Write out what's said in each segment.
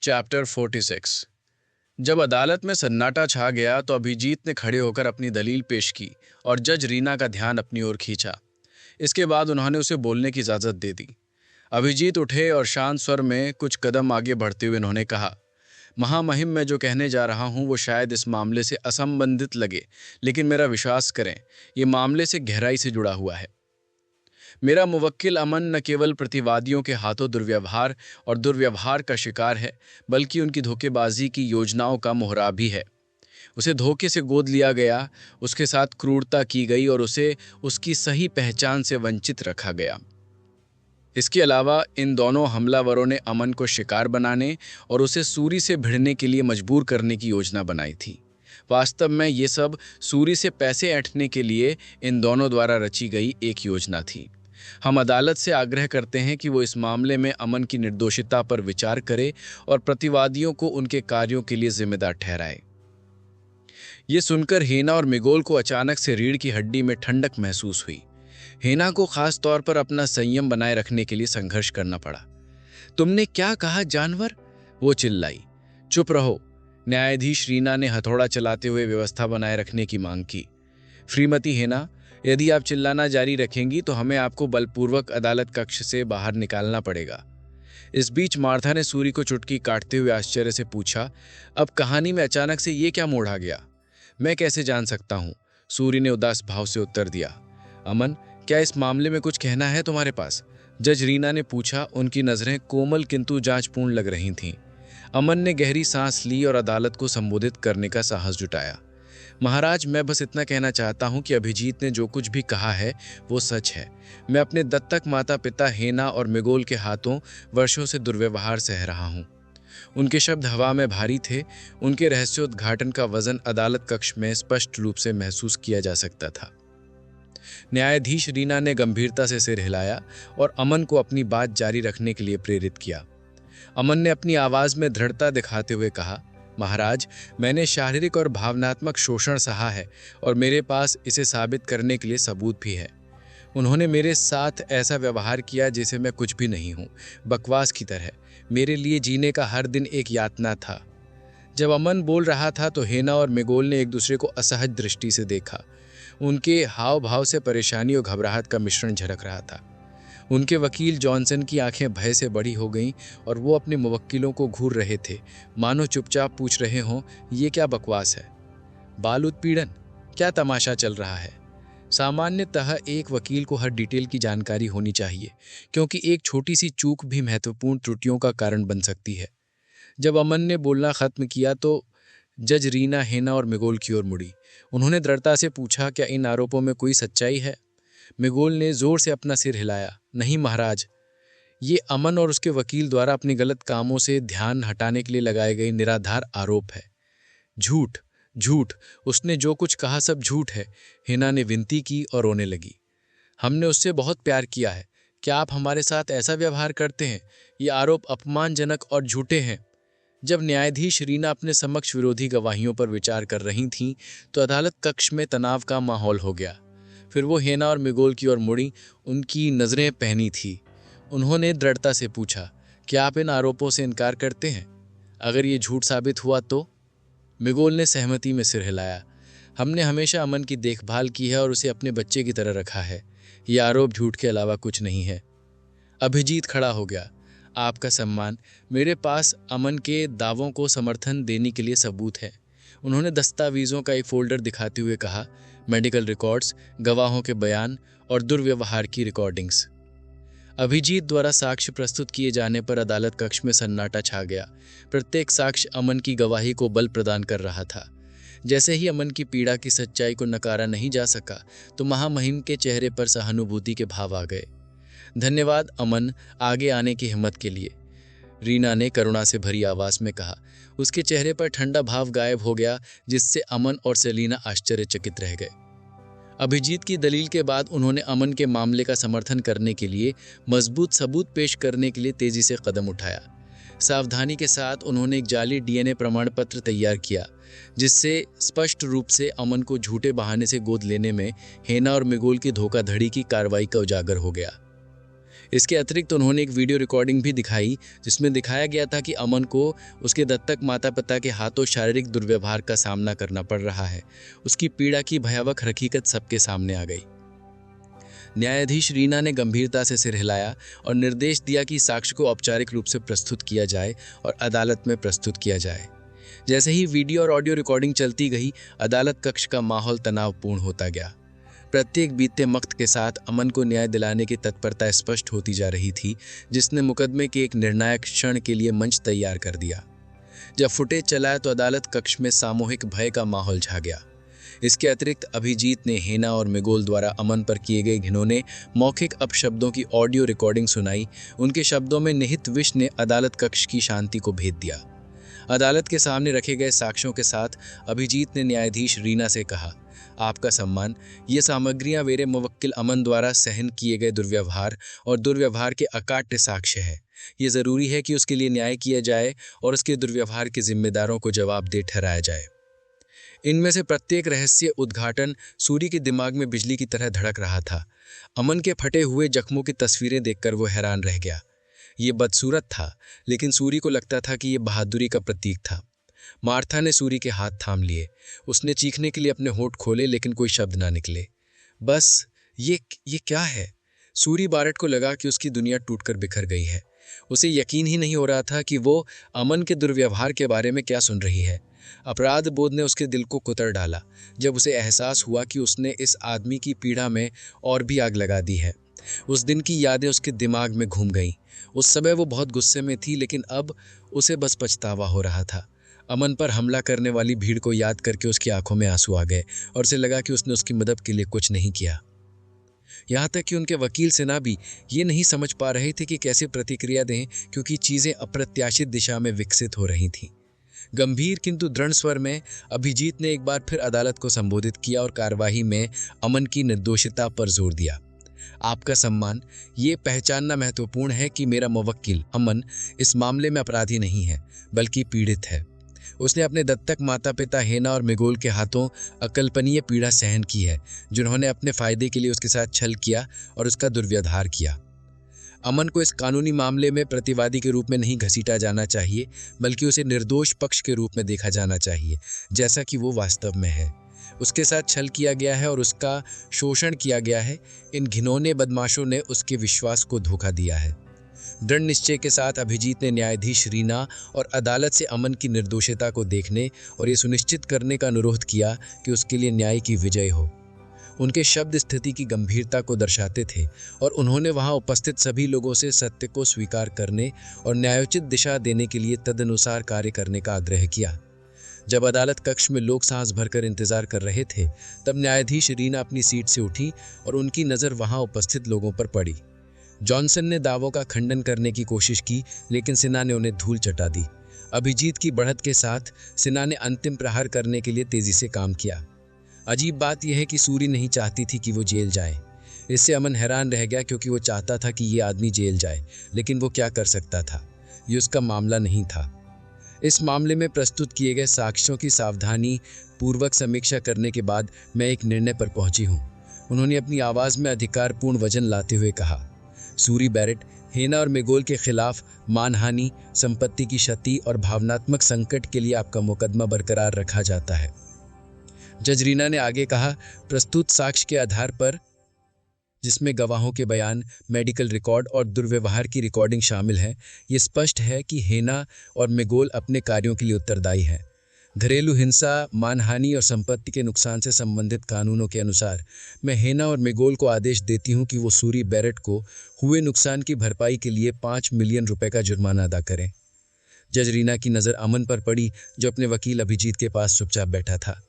Chapter 46। जब अदालत में सन्नाटा छा गया तो अभिजीत ने खड़े होकर अपनी दलील पेश की और जज रीना का ध्यान अपनी ओर खींचा। इसके बाद उन्होंने उसे बोलने की इजाज़त दे दी। अभिजीत उठे और शांत स्वर में कुछ कदम आगे बढ़ते हुए उन्होंने कहा, महामहिम, मैं जो कहने जा रहा हूँ वो शायद इस मामले से असंबंधित लगे, लेकिन मेरा विश्वास करें, ये मामले से गहराई से जुड़ा हुआ है। मेरा मुवक्किल अमन न केवल प्रतिवादियों के हाथों दुर्व्यवहार और दुर्व्यवहार का शिकार है, बल्कि उनकी धोखेबाजी की योजनाओं का मोहरा भी है। उसे धोखे से गोद लिया गया, उसके साथ क्रूरता की गई और उसे उसकी सही पहचान से वंचित रखा गया। इसके अलावा इन दोनों हमलावरों ने अमन को शिकार बनाने और उसे सूरी से भिड़ने के लिए मजबूर करने की योजना बनाई थी। वास्तव में ये सब सूरी से पैसे ऐंठने के लिए इन दोनों द्वारा रची गई एक योजना थी। हम अदालत से आग्रह करते हैं कि वो इस मामले में अमन की निर्दोषिता पर विचार करे और प्रतिवादियों को उनके कार्यों के लिए जिम्मेदार ठहराए। ये सुनकर हेना और मिगोल को अचानक से रीढ़ की हड्डी में ठंडक महसूस हुई। हेना को खास तौर पर अपना संयम बनाए रखने के लिए संघर्ष करना पड़ा। तुमने क्या कहा जानवर? वो चिल्लाई। चुप रहो, न्यायाधीश रीना ने हथौड़ा चलाते हुए व्यवस्था बनाए रखने की मांग की। श्रीमती हेना, यदि आप चिल्लाना जारी रखेंगी तो हमें आपको बलपूर्वक अदालत कक्ष से बाहर निकालना पड़ेगा। इस बीच मार्था ने सूरी को चुटकी काटते हुए आश्चर्य से पूछा, अब कहानी में अचानक से ये क्या मोड़ आ गया? मैं कैसे जान सकता हूँ? सूरी ने उदास भाव से उत्तर दिया। अमन, क्या इस मामले में कुछ कहना है तुम्हारे पास? जज रीना ने पूछा। उनकी नजरें कोमल किंतु जांचपूर्ण लग रही थीं। अमन ने गहरी सांस ली और अदालत को संबोधित करने का साहस जुटाया। महाराज, मैं बस इतना कहना चाहता हूं कि अभिजीत ने जो कुछ भी कहा है वो सच है। मैं अपने दत्तक माता पिता हेना और मिगोल के हाथों वर्षों से दुर्व्यवहार सह रहा हूं। उनके शब्द हवा में भारी थे। उनके रहस्योद्घाटन का वजन अदालत कक्ष में स्पष्ट रूप से महसूस किया जा सकता था। न्यायाधीश रीना ने गंभीरता से सिर हिलाया और अमन को अपनी बात जारी रखने के लिए प्रेरित किया। अमन ने अपनी आवाज में दृढ़ता दिखाते हुए कहा, महाराज, मैंने शारीरिक और भावनात्मक शोषण सहा है और मेरे पास इसे साबित करने के लिए सबूत भी है। उन्होंने मेरे साथ ऐसा व्यवहार किया जैसे मैं कुछ भी नहीं हूँ, बकवास की तरह। मेरे लिए जीने का हर दिन एक यातना था। जब अमन बोल रहा था तो हेना और मिगोल ने एक दूसरे को असहज दृष्टि से देखा। उनके हाव भाव से परेशानी और घबराहट का मिश्रण झलक रहा था। उनके वकील जॉनसन की आंखें भय से बड़ी हो गईं और वो अपने मुवक्किलों को घूर रहे थे, मानो चुपचाप पूछ रहे हों, ये क्या बकवास है? बाल उत्पीड़न? क्या तमाशा चल रहा है? सामान्यतः एक वकील को हर डिटेल की जानकारी होनी चाहिए, क्योंकि एक छोटी सी चूक भी महत्वपूर्ण त्रुटियों का कारण बन सकती है। जब अमन ने बोलना खत्म किया तो जज रीना हेना और मिगोल की ओर मुड़ी। उन्होंने दृढ़ता से पूछा, क्या इन आरोपों में कोई सच्चाई है? मिगोल ने जोर से अपना सिर हिलाया। नहीं महाराज, ये अमन और उसके वकील द्वारा अपने गलत कामों से ध्यान हटाने के लिए लगाए गए निराधार आरोप है। झूठ, झूठ, उसने जो कुछ कहा सब झूठ है। हिना ने विनती की और रोने लगी। हमने उससे बहुत प्यार किया है। क्या आप हमारे साथ ऐसा व्यवहार करते हैं? ये आरोप अपमानजनक और झूठे हैं। जब न्यायाधीश रीना अपने समक्ष विरोधी गवाहियों पर विचार कर रही थीं, तो अदालत कक्ष में तनाव का माहौल हो गया। फिर वो हेना और मिगोल की ओर मुड़ी। उनकी नजरें पहनी थी। उन्होंने दृढ़ता से पूछा, क्या आप इन आरोपों से इनकार करते हैं? अगर ये झूठ साबित हुआ तो? मिगोल ने सहमति में सिर हिलाया। हमने हमेशा अमन की देखभाल की है और उसे अपने बच्चे की तरह रखा है। ये आरोप झूठ के अलावा कुछ नहीं है। अभिजीत खड़ा हो गया। आपका सम्मान। मेरे पास अमन के दावों को समर्थन देने के लिए सबूत है। उन्होंने दस्तावेजों का एक फोल्डर दिखाते हुए कहा, मेडिकल रिकॉर्ड्स, गवाहों के बयान और दुर्व्यवहार की रिकॉर्डिंग्स। अभिजीत द्वारा साक्ष्य प्रस्तुत किए जाने पर अदालत कक्ष में सन्नाटा छा गया। प्रत्येक साक्ष्य अमन की गवाही को बल प्रदान कर रहा था। जैसे ही अमन की पीड़ा की सच्चाई को नकारा नहीं जा सका, तो महामहिम के चेहरे पर सहानुभूति के भाव आ गए। धन्यवाद अमन, आगे आने की हिम्मत के लिए, रीना ने करुणा से भरी आवाज में कहा। उसके चेहरे पर ठंडा भाव गायब हो गया, जिससे अमन और सेलिना आश्चर्यचकित रह गए। अभिजीत की दलील के बाद उन्होंने अमन के मामले का समर्थन करने के लिए मजबूत सबूत पेश करने के लिए तेजी से कदम उठाया। सावधानी के साथ उन्होंने एक जाली डीएनए प्रमाण पत्र तैयार किया, जिससे स्पष्ट रूप से अमन को झूठे बहाने से गोद लेने में हेना और मिगोल की धोखाधड़ी की कार्रवाई का उजागर हो गया। इसके अतिरिक्त उन्होंने एक वीडियो रिकॉर्डिंग भी दिखाई जिसमें दिखाया गया था कि अमन को उसके दत्तक माता पिता के हाथों शारीरिक दुर्व्यवहार का सामना करना पड़ रहा है। उसकी पीड़ा की भयावह हकीकत सबके सामने आ गई। न्यायाधीश रीना ने गंभीरता से सिर हिलाया और निर्देश दिया कि साक्ष्य को औपचारिक रूप से प्रस्तुत किया जाए और अदालत में प्रस्तुत किया जाए। जैसे ही वीडियो और ऑडियो रिकॉर्डिंग चलती गई, अदालत कक्ष का माहौल तनावपूर्ण होता गया। प्रत्येक बीतते वक्त के साथ अमन को न्याय दिलाने की तत्परता स्पष्ट होती जा रही थी, जिसने मुकदमे के एक निर्णायक क्षण के लिए मंच तैयार कर दिया। जब फुटेज चला तो अदालत कक्ष में सामूहिक भय का माहौल छा गया। इसके अतिरिक्त अभिजीत ने हेना और मिगोल द्वारा अमन पर किए गए घिनौने मौखिक अपशब्दों की ऑडियो रिकॉर्डिंग सुनाई। उनके शब्दों में निहित विष ने अदालत कक्ष की शांति को भेद दिया। अदालत के सामने रखे गए साक्ष्यों के साथ अभिजीत ने न्यायाधीश रीना से कहा, आपका सम्मान, ये सामग्रियां मेरे मुवक्किल अमन द्वारा सहन किए गए दुर्व्यवहार और दुर्व्यवहार के अकाट्य साक्ष्य है। ये ज़रूरी है कि उसके लिए न्याय किया जाए और उसके दुर्व्यवहार के जिम्मेदारों को जवाबदेह ठहराया जाए। इनमें से प्रत्येक रहस्य उद्घाटन सूरी के दिमाग में बिजली की तरह धड़क रहा था। अमन के फटे हुए जख्मों की तस्वीरें देखकर वो हैरान रह गया। ये बदसूरत था, लेकिन सूरी को लगता था कि ये बहादुरी का प्रतीक था। मार्था ने सूरी के हाथ थाम लिए। उसने चीखने के लिए अपने होंठ खोले, लेकिन कोई शब्द ना निकले। बस ये क्या है? सूरी बारेट को लगा कि उसकी दुनिया टूटकर बिखर गई है। उसे यकीन ही नहीं हो रहा था कि वो अमन के दुर्व्यवहार के बारे में क्या सुन रही है। अपराध बोध ने उसके दिल को कुतर डाला जब उसे एहसास हुआ कि उसने इस आदमी की पीड़ा में और भी आग लगा दी है। उस दिन की यादें उसके दिमाग में घूम गईं। उस समय वो बहुत गुस्से में थी, लेकिन अब उसे बस पछतावा हो रहा था। अमन पर हमला करने वाली भीड़ को याद करके उसकी आंखों में आंसू आ गए और उसे लगा कि उसने उसकी मदद के लिए कुछ नहीं किया। यहाँ तक कि उनके वकील सेना भी ये नहीं समझ पा रहे थे कि कैसे प्रतिक्रिया दें, क्योंकि चीज़ें अप्रत्याशित दिशा में विकसित हो रही थीं। गंभीर किंतु दृढ़ स्वर में अभिजीत ने एक बार फिर अदालत को संबोधित किया और कार्यवाही में अमन की निर्दोषिता पर जोर दिया। आपका सम्मान, ये पहचानना महत्वपूर्ण है कि मेरा मुवक्किल अमन इस मामले में अपराधी नहीं है, बल्कि पीड़ित है। उसने अपने दत्तक माता पिता हेना और मिगोल के हाथों अकल्पनीय पीड़ा सहन की है, जिन्होंने अपने फायदे के लिए उसके साथ छल किया और उसका दुर्व्यवहार किया। अमन को इस कानूनी मामले में प्रतिवादी के रूप में नहीं घसीटा जाना चाहिए, बल्कि उसे निर्दोष पक्ष के रूप में देखा जाना चाहिए, जैसा कि वो वास्तव में है। उसके साथ छल किया गया है और उसका शोषण किया गया है। इन घिनौने बदमाशों ने उसके विश्वास को धोखा दिया है। दृढ़ निश्चय के साथ अभिजीत ने न्यायाधीश रीना और अदालत से अमन की निर्दोषिता को देखने और ये सुनिश्चित करने का अनुरोध किया कि उसके लिए न्याय की विजय हो। उनके शब्द स्थिति की गंभीरता को दर्शाते थे और उन्होंने वहां उपस्थित सभी लोगों से सत्य को स्वीकार करने और न्यायोचित दिशा देने के लिए तदनुसार कार्य करने का आग्रह किया। जब अदालत कक्ष में लोग सांस भरकर इंतजार कर रहे थे, तब न्यायाधीश रीना अपनी सीट से उठी और उनकी नज़र वहां उपस्थित लोगों पर पड़ी। जॉनसन ने दावों का खंडन करने की कोशिश की, लेकिन सिन्हा ने उन्हें धूल चटा दी। अभिजीत की बढ़त के साथ सिन्हा ने अंतिम प्रहार करने के लिए तेजी से काम किया। अजीब बात यह है कि सूरी नहीं चाहती थी कि वो जेल जाए। इससे अमन हैरान रह गया, क्योंकि वो चाहता था कि ये आदमी जेल जाए, लेकिन वो क्या कर सकता था? ये उसका मामला नहीं था। इस मामले में प्रस्तुत किए गए साक्ष्यों की सावधानी पूर्वक समीक्षा करने के बाद मैं एक निर्णय पर पहुंची हूं। उन्होंने अपनी आवाज़ में अधिकारपूर्ण वजन लाते हुए कहा, सूरी बैरेट, हेना और मिगोल के खिलाफ मानहानि, संपत्ति की क्षति और भावनात्मक संकट के लिए आपका मुकदमा बरकरार रखा जाता है। जज रीना ने आगे कहा, प्रस्तुत साक्ष्य के आधार पर, जिसमें गवाहों के बयान, मेडिकल रिकॉर्ड और दुर्व्यवहार की रिकॉर्डिंग शामिल है, ये स्पष्ट है कि हेना और मिगोल अपने कार्यों के लिए उत्तरदायी हैं। घरेलू हिंसा, मानहानि और संपत्ति के नुकसान से संबंधित कानूनों के अनुसार मैं हेना और मिगोल को आदेश देती हूं कि वो सूरी बैरेट को हुए नुकसान की भरपाई के लिए 5 मिलियन रुपए का जुर्माना अदा करें। जज रीना की नज़र अमन पर पड़ी, जो अपने वकील अभिजीत के पास चुपचाप बैठा था।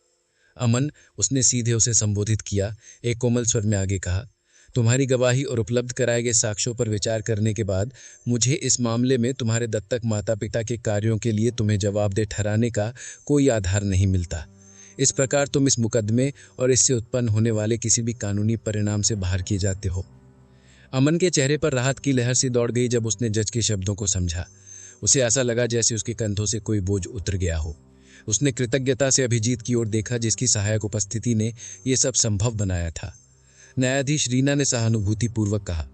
अमन, उसने सीधे उसे संबोधित किया, एक कोमल स्वर में आगे कहा, तुम्हारी गवाही और उपलब्ध कराए गए साक्ष्यों पर विचार करने के बाद मुझे इस मामले में तुम्हारे दत्तक माता पिता के कार्यों के लिए तुम्हें जवाबदेह ठहराने का कोई आधार नहीं मिलता। इस प्रकार तुम इस मुकदमे और इससे उत्पन्न होने वाले किसी भी कानूनी परिणाम से बाहर किए जाते हो। अमन के चेहरे पर राहत की लहर सी दौड़ गई जब उसने जज के शब्दों को समझा। उसे ऐसा लगा जैसे उसके कंधों से कोई बोझ उतर गया हो। उसने कृतज्ञता से अभिजीत की ओर देखा, जिसकी सहायक उपस्थिति ने यह सब संभव बनाया था। न्यायाधीश रीना ने सहानुभूतिपूर्वक कहा,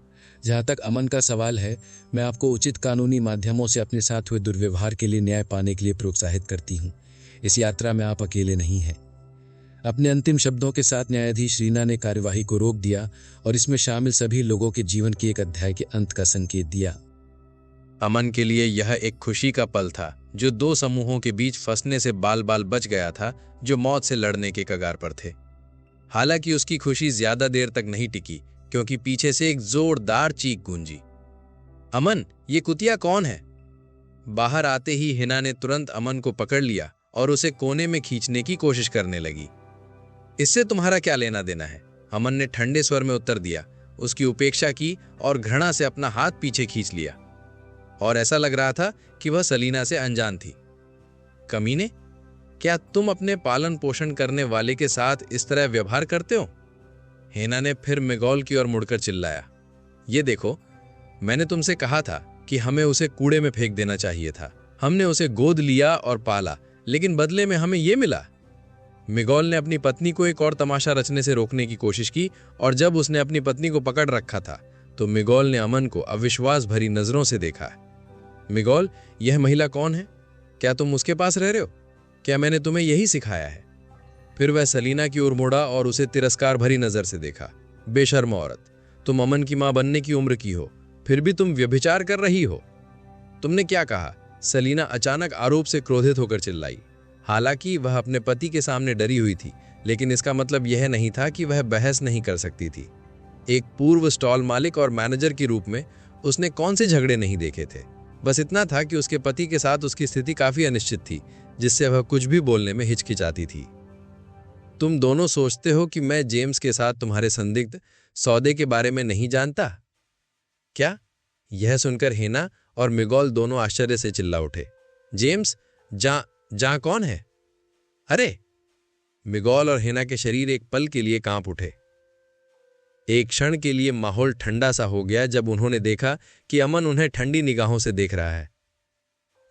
जहाँ तक अमन का सवाल है, मैं आपको उचित कानूनी माध्यमों से अपने साथ हुए दुर्व्यवहार के लिए न्याय पाने के लिए प्रोत्साहित करती हूँ। इस यात्रा में आप अकेले नहीं हैं। अपने अंतिम शब्दों के साथ न्यायाधीश रीना ने कार्यवाही को रोक दिया और इसमें शामिल सभी लोगों के जीवन के एक अध्याय के अंत का संकेत दिया। अमन के लिए यह एक खुशी का पल था, जो दो समूहों के बीच फंसने से बाल बाल बच गया था, जो मौत से लड़ने के कगार पर थे। हालांकि उसकी खुशी ज्यादा देर तक नहीं टिकी, क्योंकि पीछे से एक जोरदार चीख गूंजी। अमन, ये कुतिया कौन है? बाहर आते ही हिना ने तुरंत अमन को पकड़ लिया और उसे कोने में खींचने की कोशिश करने लगी। इससे तुम्हारा क्या लेना देना है? अमन ने ठंडे स्वर में उत्तर दिया, उसकी उपेक्षा की और घृणा से अपना हाथ पीछे खींच लिया, और ऐसा लग रहा था कि वह सलीना से अनजान थी। कमीने, क्या तुम अपने पालन पोषण करने वाले के साथ इस तरह व्यवहार करते हो? हेना ने फिर मिगोल की ओर मुड़कर चिल्लाया। ये देखो, मैंने तुमसे कहा था कि हमें उसे कूड़े में फेंक देना चाहिए था। हमने उसे गोद लिया और पाला, लेकिन बदले में हमें यह मिला। मिगोल ने अपनी पत्नी को एक और तमाशा रचने से रोकने की कोशिश की, और जब उसने अपनी पत्नी को पकड़ रखा था तो मिगोल ने अमन को अविश्वास भरी नजरों से देखा। मिगोल, यह महिला कौन है? क्या तुम उसके पास रह रहे हो? क्या मैंने तुम्हें यही सिखाया है? फिर वह सलीना की ओर मुड़ा और उसे तिरस्कार भरी नजर से देखा। बेशर्म औरत, तुम अमन की मां बनने की उम्र की हो, फिर भी तुम व्यभिचार कर रही हो। तुमने क्या कहा? सलीना अचानक आरोप से क्रोधित होकर चिल्लाई। हालांकि वह अपने पति के सामने डरी हुई थी, लेकिन इसका मतलब यह नहीं था कि वह बहस नहीं कर सकती थी। एक पूर्व स्टॉल मालिक और मैनेजर के रूप में उसने कौन से झगड़े नहीं देखे थे। बस इतना था कि उसके पति के साथ उसकी स्थिति काफी अनिश्चित थी, जिससे वह कुछ भी बोलने में हिचकिचाती थी। तुम दोनों सोचते हो कि मैं जेम्स के साथ तुम्हारे संदिग्ध सौदे के बारे में नहीं जानता क्या? यह सुनकर हेना और मिगोल दोनों आश्चर्य से चिल्ला उठे। जेम्स? जा कौन है? अरे! मिगोल और हेना के शरीर एक पल के लिए कांप उठे। एक क्षण के लिए माहौल ठंडा सा हो गया जब उन्होंने देखा कि अमन उन्हें ठंडी निगाहों से देख रहा है।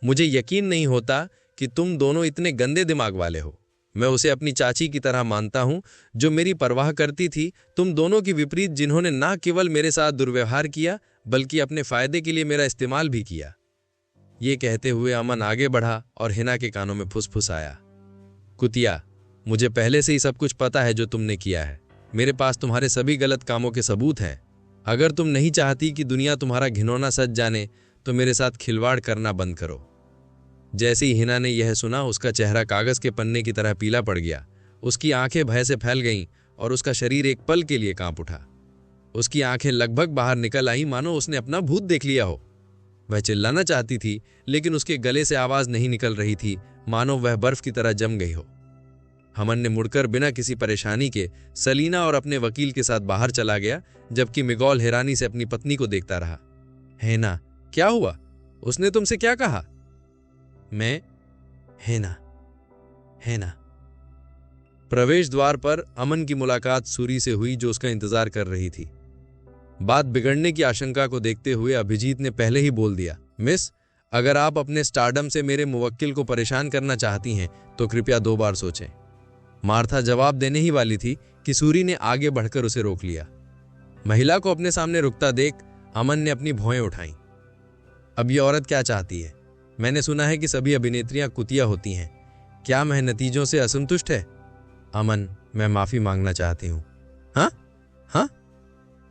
मुझे यकीन नहीं होता कि तुम दोनों इतने गंदे दिमाग वाले हो। मैं उसे अपनी चाची की तरह मानता हूं, जो मेरी परवाह करती थी, तुम दोनों की विपरीत, जिन्होंने न केवल मेरे साथ दुर्व्यवहार किया बल्कि अपने फायदे के लिए मेरा इस्तेमाल भी किया। ये कहते हुए अमन आगे बढ़ा और हिना के कानों में फुसफुसाया। कुतिया, मुझे पहले से ही सब कुछ पता है जो तुमने किया है। मेरे पास तुम्हारे सभी गलत कामों के सबूत हैं। अगर तुम नहीं चाहती कि दुनिया तुम्हारा घिनौना सच जाने तो मेरे साथ खिलवाड़ करना बंद करो। जैसे ही हिना ने यह सुना, उसका चेहरा कागज के पन्ने की तरह पीला पड़ गया। उसकी आंखें भय से फैल गईं और उसका शरीर एक पल के लिए कांप उठा। उसकी आंखें लगभग बाहर निकल आई, मानो उसने अपना भूत देख लिया हो। वह चिल्लाना चाहती थी, लेकिन उसके गले से आवाज नहीं निकल रही थी, मानो वह बर्फ की तरह जम गई हो। अमन ने मुड़कर बिना किसी परेशानी के सलीना और अपने वकील के साथ बाहर चला गया, जबकि मिगोल हैरानी से अपनी पत्नी को देखता रहा। हेना, क्या हुआ? उसने तुमसे क्या कहा? मैं हेना। प्रवेश द्वार पर अमन की मुलाकात सूरी से हुई, जो उसका इंतजार कर रही थी। बात बिगड़ने की आशंका को देखते हुए अभिजीत ने पहले ही बोल दिया, मिस, अगर आप अपने स्टारडम से मेरे मुवक्किल को परेशान करना चाहती हैं तो कृपया 2 बार सोचें। मार्था जवाब देने ही वाली थी कि सूरी ने आगे बढ़कर उसे रोक लिया। महिला को अपने सामने रुकता देख अमन ने अपनी भौहें उठाईं। अब ये औरत क्या चाहती है? मैंने सुना है कि सभी अभिनेत्रियां कुतिया होती हैं। क्या मैं नतीजों से असंतुष्ट है? अमन, मैं माफी मांगना चाहती हूं। हाँ?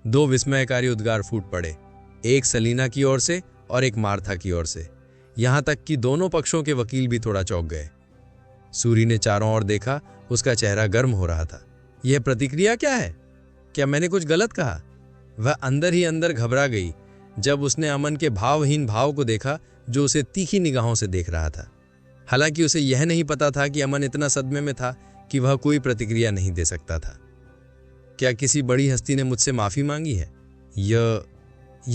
2 विस्मयकारी उद्गार फूट पड़े, एक सलीना की ओर से और एक मार्था की ओर से। यहां तक कि दोनों पक्षों के वकील भी थोड़ा चौंक गए। सूरी ने चारों ओर देखा, उसका चेहरा गर्म हो रहा था। यह प्रतिक्रिया क्या है? क्या मैंने कुछ गलत कहा? वह अंदर ही अंदर घबरा गई जब उसने अमन के भावहीन भाव को देखा, जो उसे तीखी निगाहों से देख रहा था। हालांकि उसे यह नहीं पता था कि अमन इतना सदमे में था कि वह कोई प्रतिक्रिया नहीं दे सकता था। क्या किसी बड़ी हस्ती ने मुझसे माफी मांगी है? यह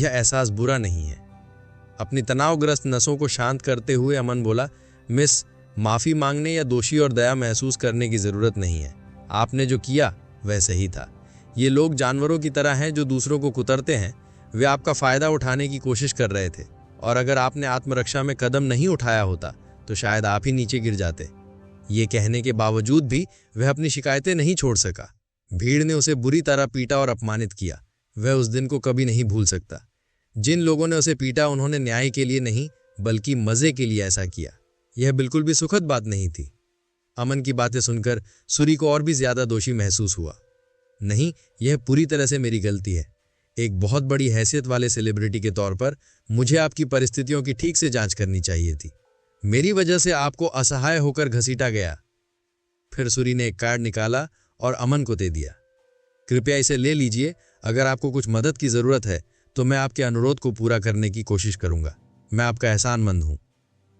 एहसास बुरा नहीं है। अपनी तनावग्रस्त नसों को शांत करते हुए अमन बोला, मिस, माफी मांगने या दोषी और दया महसूस करने की जरूरत नहीं है। आपने जो किया वह सही था। ये लोग जानवरों की तरह हैं जो दूसरों को कुतरते हैं। वे आपका फायदा उठाने की कोशिश कर रहे थे, और अगर आपने आत्मरक्षा में कदम नहीं उठाया होता तो शायद आप ही नीचे गिर जाते। ये कहने के बावजूद भी वह अपनी शिकायतें नहीं छोड़ सका। भीड़ ने उसे बुरी तरह पीटा और अपमानित किया। वह उस दिन को कभी नहीं भूल सकता। जिन लोगों ने उसे पीटा उन्होंने न्याय के लिए नहीं बल्कि मजे के लिए ऐसा किया। यह बिल्कुल भी सुखद बात नहीं थी। अमन की बातें सुनकर सूरी को और भी ज्यादा दोषी महसूस हुआ। नहीं, यह पूरी तरह से मेरी गलती है। एक बहुत बड़ी हैसियत वाले सेलिब्रिटी के तौर पर मुझे आपकी परिस्थितियों की ठीक से जांच करनी चाहिए थी। मेरी वजह से आपको असहाय होकर घसीटा गया। फिर सूरी ने एक कार्ड निकाला और अमन को दे दिया। कृपया इसे ले लीजिए। अगर आपको कुछ मदद की जरूरत है तो मैं आपके अनुरोध को पूरा करने की कोशिश करूंगा। मैं आपका एहसानमंद हूं।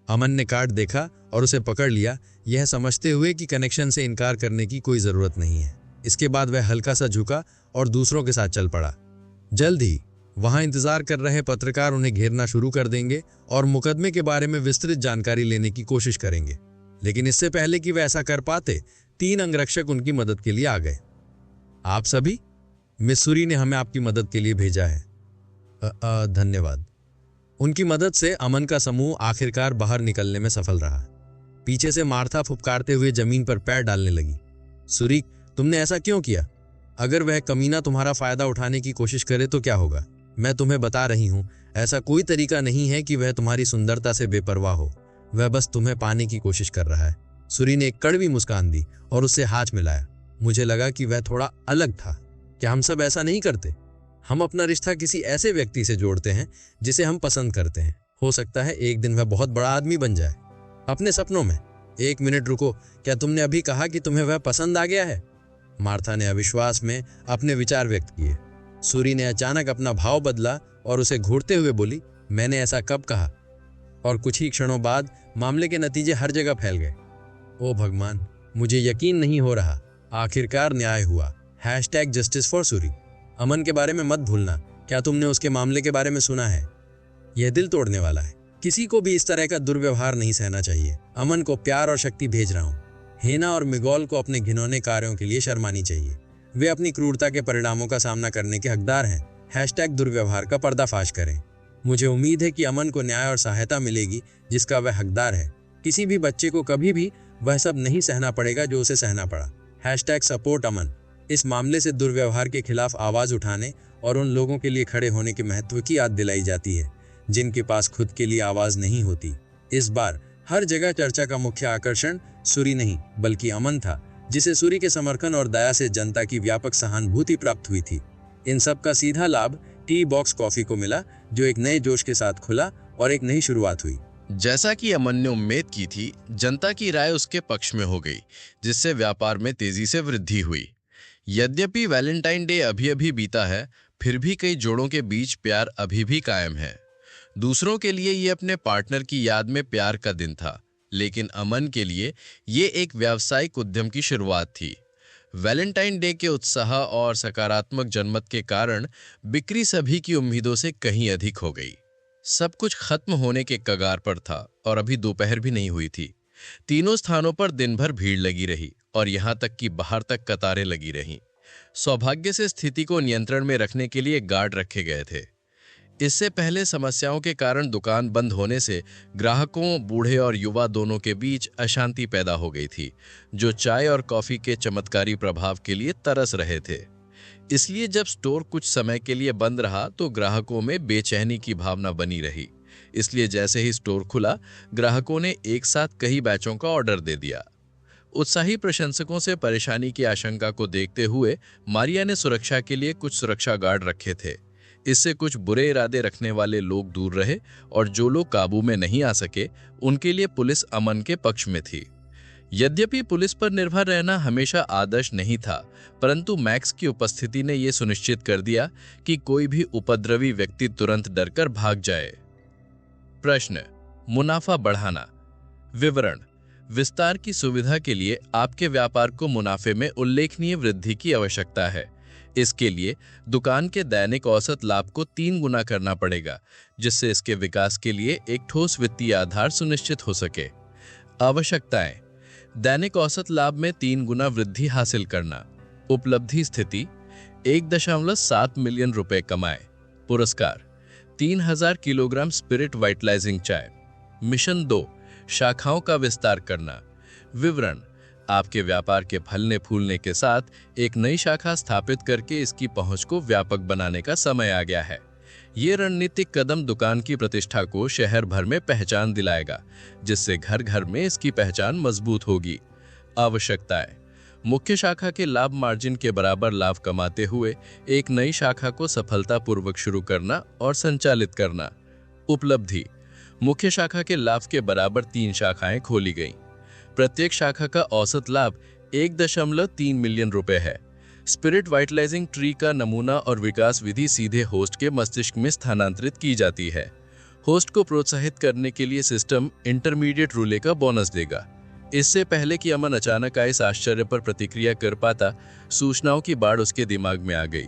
अमन ने कार्ड देखा और उसे पकड़ लिया, यह समझते हुए कि कनेक्शन से इनकार करने की कोई जरूरत नहीं है। इसके बाद वह हल्का सा झुका और दूसरों के साथ चल पड़ा। जल्द ही वहां इंतजार कर रहे पत्रकार उन्हें घेरना शुरू कर देंगे और मुकदमे के बारे में विस्तृत जानकारी लेने की कोशिश करेंगे। लेकिन इससे पहले कि वे ऐसा कर पाते, 3 अंगरक्षक उनकी मदद के लिए आ गए। आप सभी, मिस सूरी ने हमें आपकी मदद के लिए भेजा है। धन्यवाद। उनकी मदद से अमन का समूह आखिरकार बाहर निकलने में सफल रहा। पीछे से मार्था फुफकारते हुए जमीन पर पैर डालने लगी। सूरी, तुमने ऐसा क्यों किया? अगर वह कमीना तुम्हारा फायदा उठाने की कोशिश करे तो क्या होगा? मैं तुम्हें बता रही हूं, ऐसा कोई तरीका नहीं है कि वह तुम्हारी सुंदरता से बेपरवाह हो। वह बस तुम्हें पाने की कोशिश कर रहा है। सूरी ने एक कड़वी मुस्कान दी और उससे हाथ मिलाया। मुझे लगा कि वह थोड़ा अलग था। क्या हम सब ऐसा नहीं करते? हम अपना रिश्ता किसी ऐसे व्यक्ति से जोड़ते हैं जिसे हम पसंद करते हैं। हो सकता है एक दिन वह बहुत बड़ा आदमी बन जाए। अपने सपनों में। 1 मिनट रुको, क्या तुमने अभी कहा कि तुम्हें वह पसंद आ गया है? मार्था ने अविश्वास में अपने विचार व्यक्त किए। सूरी ने अचानक अपना भाव बदला और उसे घूरते हुए बोली, मैंने ऐसा कब कहा? और कुछ ही क्षणों बाद मामले के नतीजे हर जगह फैल गए। ओ भगवान, मुझे यकीन नहीं हो रहा। आखिरकार न्याय हुआ। #Justice for Suri. अमन के बारे में मत भूलना। क्या तुमने उसके मामले के बारे में सुना है? यह दिल तोड़ने वाला है। किसी को भी इस तरह का दुर्व्यवहार नहीं सहना चाहिए। अमन को प्यार और शक्ति भेज रहा हूँ। हेना और मिगोल को अपने घिनौने कार्यों के लिए शर्मानी चाहिए। वे अपनी क्रूरता के परिणामों का सामना करने के हकदार हैं। #दुर्व्यवहार का पर्दाफाश करें। मुझे उम्मीद है कि अमन को न्याय और सहायता मिलेगी जिसका वह हकदार है। किसी भी बच्चे को कभी भी वह सब नहीं सहना पड़ेगा जो उसे सहना पड़ा। #सपोर्ट अमन। इस मामले से दुर्व्यवहार के खिलाफ आवाज उठाने और उन लोगों के लिए खड़े होने के महत्व की याद दिलाई जाती है जिनके पास खुद के लिए आवाज नहीं होती। इस बार हर जगह चर्चा का मुख्य आकर्षण सूरी नहीं बल्कि अमन था, जिसे सूरी के समर्थन और दया से जनता की व्यापक सहानुभूति प्राप्त हुई थी। इन सब का सीधा लाभ टी बॉक्स कॉफी को मिला, जो एक नए जोश के साथ खुला और एक नई शुरुआत हुई। जैसा कि अमन ने उम्मीद की थी, जनता की राय उसके पक्ष में हो गई, जिससे व्यापार में तेजी से वृद्धि हुई। यद्यपि वैलेंटाइन डे अभी अभी बीता है, फिर भी कई जोड़ों के बीच प्यार अभी भी कायम है। दूसरों के लिए ये अपने पार्टनर की याद में प्यार का दिन था, लेकिन अमन के लिए ये एक व्यावसायिक उद्यम की शुरुआत थी। वैलेंटाइन डे के उत्साह और सकारात्मक जनमत के कारण बिक्री सभी की उम्मीदों से कहीं अधिक हो गई। सब कुछ खत्म होने के कगार पर था और अभी दोपहर भी नहीं हुई थी। तीनों स्थानों पर दिन भर भीड़ लगी रही और यहां तक कि बाहर तक कतारें लगी रहीं। सौभाग्य से स्थिति को नियंत्रण में रखने के लिए गार्ड रखे गए थे। इससे पहले समस्याओं के कारण दुकान बंद होने से ग्राहकों, बूढ़े और युवा दोनों के बीच अशांति पैदा हो गई थी, जो चाय और कॉफी के चमत्कारी प्रभाव के लिए तरस रहे थे। इसलिए जब स्टोर कुछ समय के लिए बंद रहा तो ग्राहकों में बेचैनी की भावना बनी रही। इसलिए जैसे ही स्टोर खुला, ग्राहकों ने एक साथ कई बैचों का ऑर्डर दे दिया। उत्साही प्रशंसकों से परेशानी की आशंका को देखते हुए मारिया ने सुरक्षा के लिए कुछ सुरक्षा गार्ड रखे थे। इससे कुछ बुरे इरादे रखने वाले लोग दूर रहे और जो लोग काबू में नहीं आ सके, उनके लिए पुलिस अमन के पक्ष में थी। यद्यपि पुलिस पर निर्भर रहना हमेशा आदर्श नहीं था, परंतु मैक्स की उपस्थिति ने यह सुनिश्चित कर दिया कि कोई भी उपद्रवी व्यक्ति तुरंत डरकर भाग जाए। प्रश्न: मुनाफा बढ़ाना। विवरण: विस्तार की सुविधा के लिए आपके व्यापार को मुनाफे में उल्लेखनीय वृद्धि की आवश्यकता है। इसके लिए दुकान के दैनिक औसत लाभ को 3 गुना करना पड़ेगा, जिससे इसके विकास के लिए एक ठोस वित्तीय आधार सुनिश्चित हो सके। आवश्यकताएं: दैनिक औसत लाभ में 3 गुना वृद्धि हासिल करना। उपलब्धि स्थिति: 1.7 मिलियन रुपए कमाए। पुरस्कार: 3000 किलोग्राम स्पिरिट वाइटलाइजिंग चाय। मिशन 2: शाखाओं का विस्तार करना। विवरण: आपके व्यापार के फलने फूलने के साथ एक नई शाखा स्थापित करके इसकी पहुंच को व्यापक बनाने का समय आ गया है। ये रणनीतिक कदम दुकान की प्रतिष्ठा को शहर भर में पहचान दिलाएगा, जिससे घर घर में इसकी पहचान मजबूत होगी। आवश्यकताएं: मुख्य शाखा के लाभ मार्जिन के बराबर लाभ कमाते हुए एक नई शाखा को सफलतापूर्वक शुरू करना और संचालित करना। उपलब्धि: मुख्य शाखा के लाभ के बराबर 3 शाखाएं खोली गईं। प्रत्येक शाखा का औसत लाभ 1.3 मिलियन रुपए है। स्पिरिट वाइटलाइजिंग ट्री का नमूना और विकास विधि सीधे होस्ट के मस्तिष्क में स्थानांतरित की जाती है। होस्ट को प्रोत्साहित करने के लिए सिस्टम इंटरमीडिएट रूले का बोनस देगा। इससे पहले कि अमन अचानक आए इस आश्चर्य पर प्रतिक्रिया कर पाता, सूचनाओं की बाढ़ उसके दिमाग में आ गई।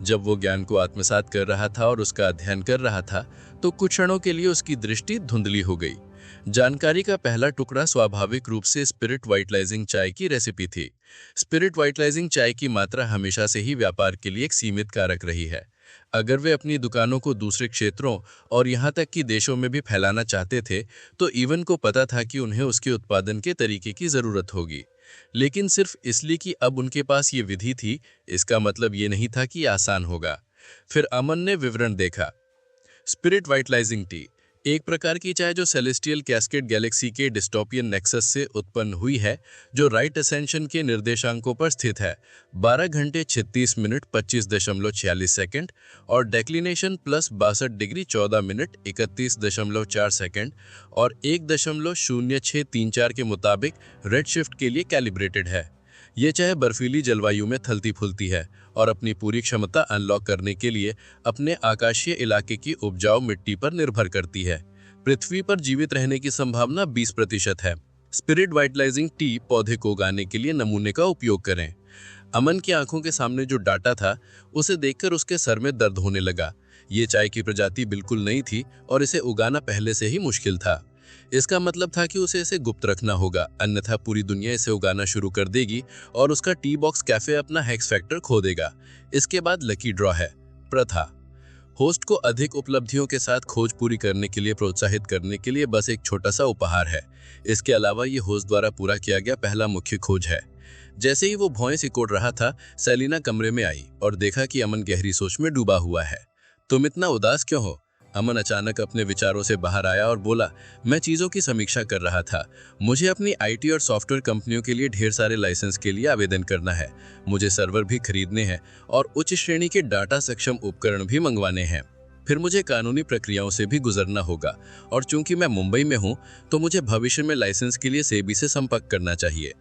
जब वो ज्ञान को आत्मसात कर रहा था और उसका अध्ययन कर रहा था, तो कुछ क्षणों के लिए उसकी दृष्टि धुंधली हो गई। जानकारी का पहला टुकड़ा स्वाभाविक रूप से स्पिरिट वाइटलाइजिंग चाय की रेसिपी थी। स्पिरिट वाइटलाइजिंग चाय की मात्रा हमेशा से ही व्यापार के लिए एक सीमित कारक रही है। अगर वे अपनी दुकानों को दूसरे क्षेत्रों और यहाँ तक कि देशों में भी फैलाना चाहते थे, तो इवन को पता था कि उन्हें उसके उत्पादन के तरीके की ज़रूरत होगी। लेकिन सिर्फ इसलिए कि अब उनके पास ये विधि थी, इसका मतलब ये नहीं था कि आसान होगा। फिर अमन ने विवरण देखा। स्पिरिट वाइटलाइजिंग टी एक प्रकार की चाय जो सेलेस्टियल कैस्केड गैलेक्सी के डिस्टोपियन नेक्सस से उत्पन्न हुई है, जो राइट असेंशन के निर्देशांकों पर स्थित है। 12 घंटे 36 मिनट 25.46 सेकंड और declination plus 62 degree 14 minute 31.4 second और 1.0634 के मुताबिक रेड शिफ्ट के लिए कैलिब्रेटेड है। ये चाय बर्फीली जलवायु में थलती फूलती है और अपनी पूरी क्षमता अनलॉक करने के लिए अपने आकाशीय इलाके की उपजाऊ मिट्टी पर निर्भर करती है। पृथ्वी पर जीवित रहने की संभावना 20% है। स्पिरिट वाइटलाइजिंग टी पौधे को उगाने के लिए नमूने का उपयोग करें। अमन की आंखों के सामने जो डाटा था, उसे देखकर उसके सर में दर्द होने लगा। ये चाय की प्रजाति बिल्कुल नई थी और इसे उगाना पहले से ही मुश्किल था। इसका मतलब था कि उसे इसे गुप्त रखना होगा, अन्यथा पूरी दुनिया इसे उगाना शुरू कर देगी और उसका टी बॉक्स कैफे अपना हेक्स फैक्टर खो देगा। इसके बाद लकी ड्रॉ है। प्रथा: होस्ट को अधिक उपलब्धियों के साथ खोज पूरी करने के लिए प्रोत्साहित करने के लिए बस एक छोटा सा उपहार है। इसके अलावा ये होस्ट द्वारा पूरा किया गया पहला मुख्य खोज है। जैसे ही वो भौएं सिकोड़ रहा था, सेलिना कमरे में आई और देखा कि अमन गहरी सोच में डूबा हुआ है। तुम इतना उदास क्यों हो? अमन अचानक अपने विचारों से बाहर आया और बोला, मैं चीज़ों की समीक्षा कर रहा था। मुझे अपनी आईटी और सॉफ्टवेयर कंपनियों के लिए ढेर सारे लाइसेंस के लिए आवेदन करना है। मुझे सर्वर भी खरीदने हैं और उच्च श्रेणी के डाटा सक्षम उपकरण भी मंगवाने हैं। फिर मुझे कानूनी प्रक्रियाओं से भी गुजरना होगा और चूंकि मैं मुंबई में हूँ, तो मुझे भविष्य में लाइसेंस के लिए सेबी से संपर्क करना चाहिए।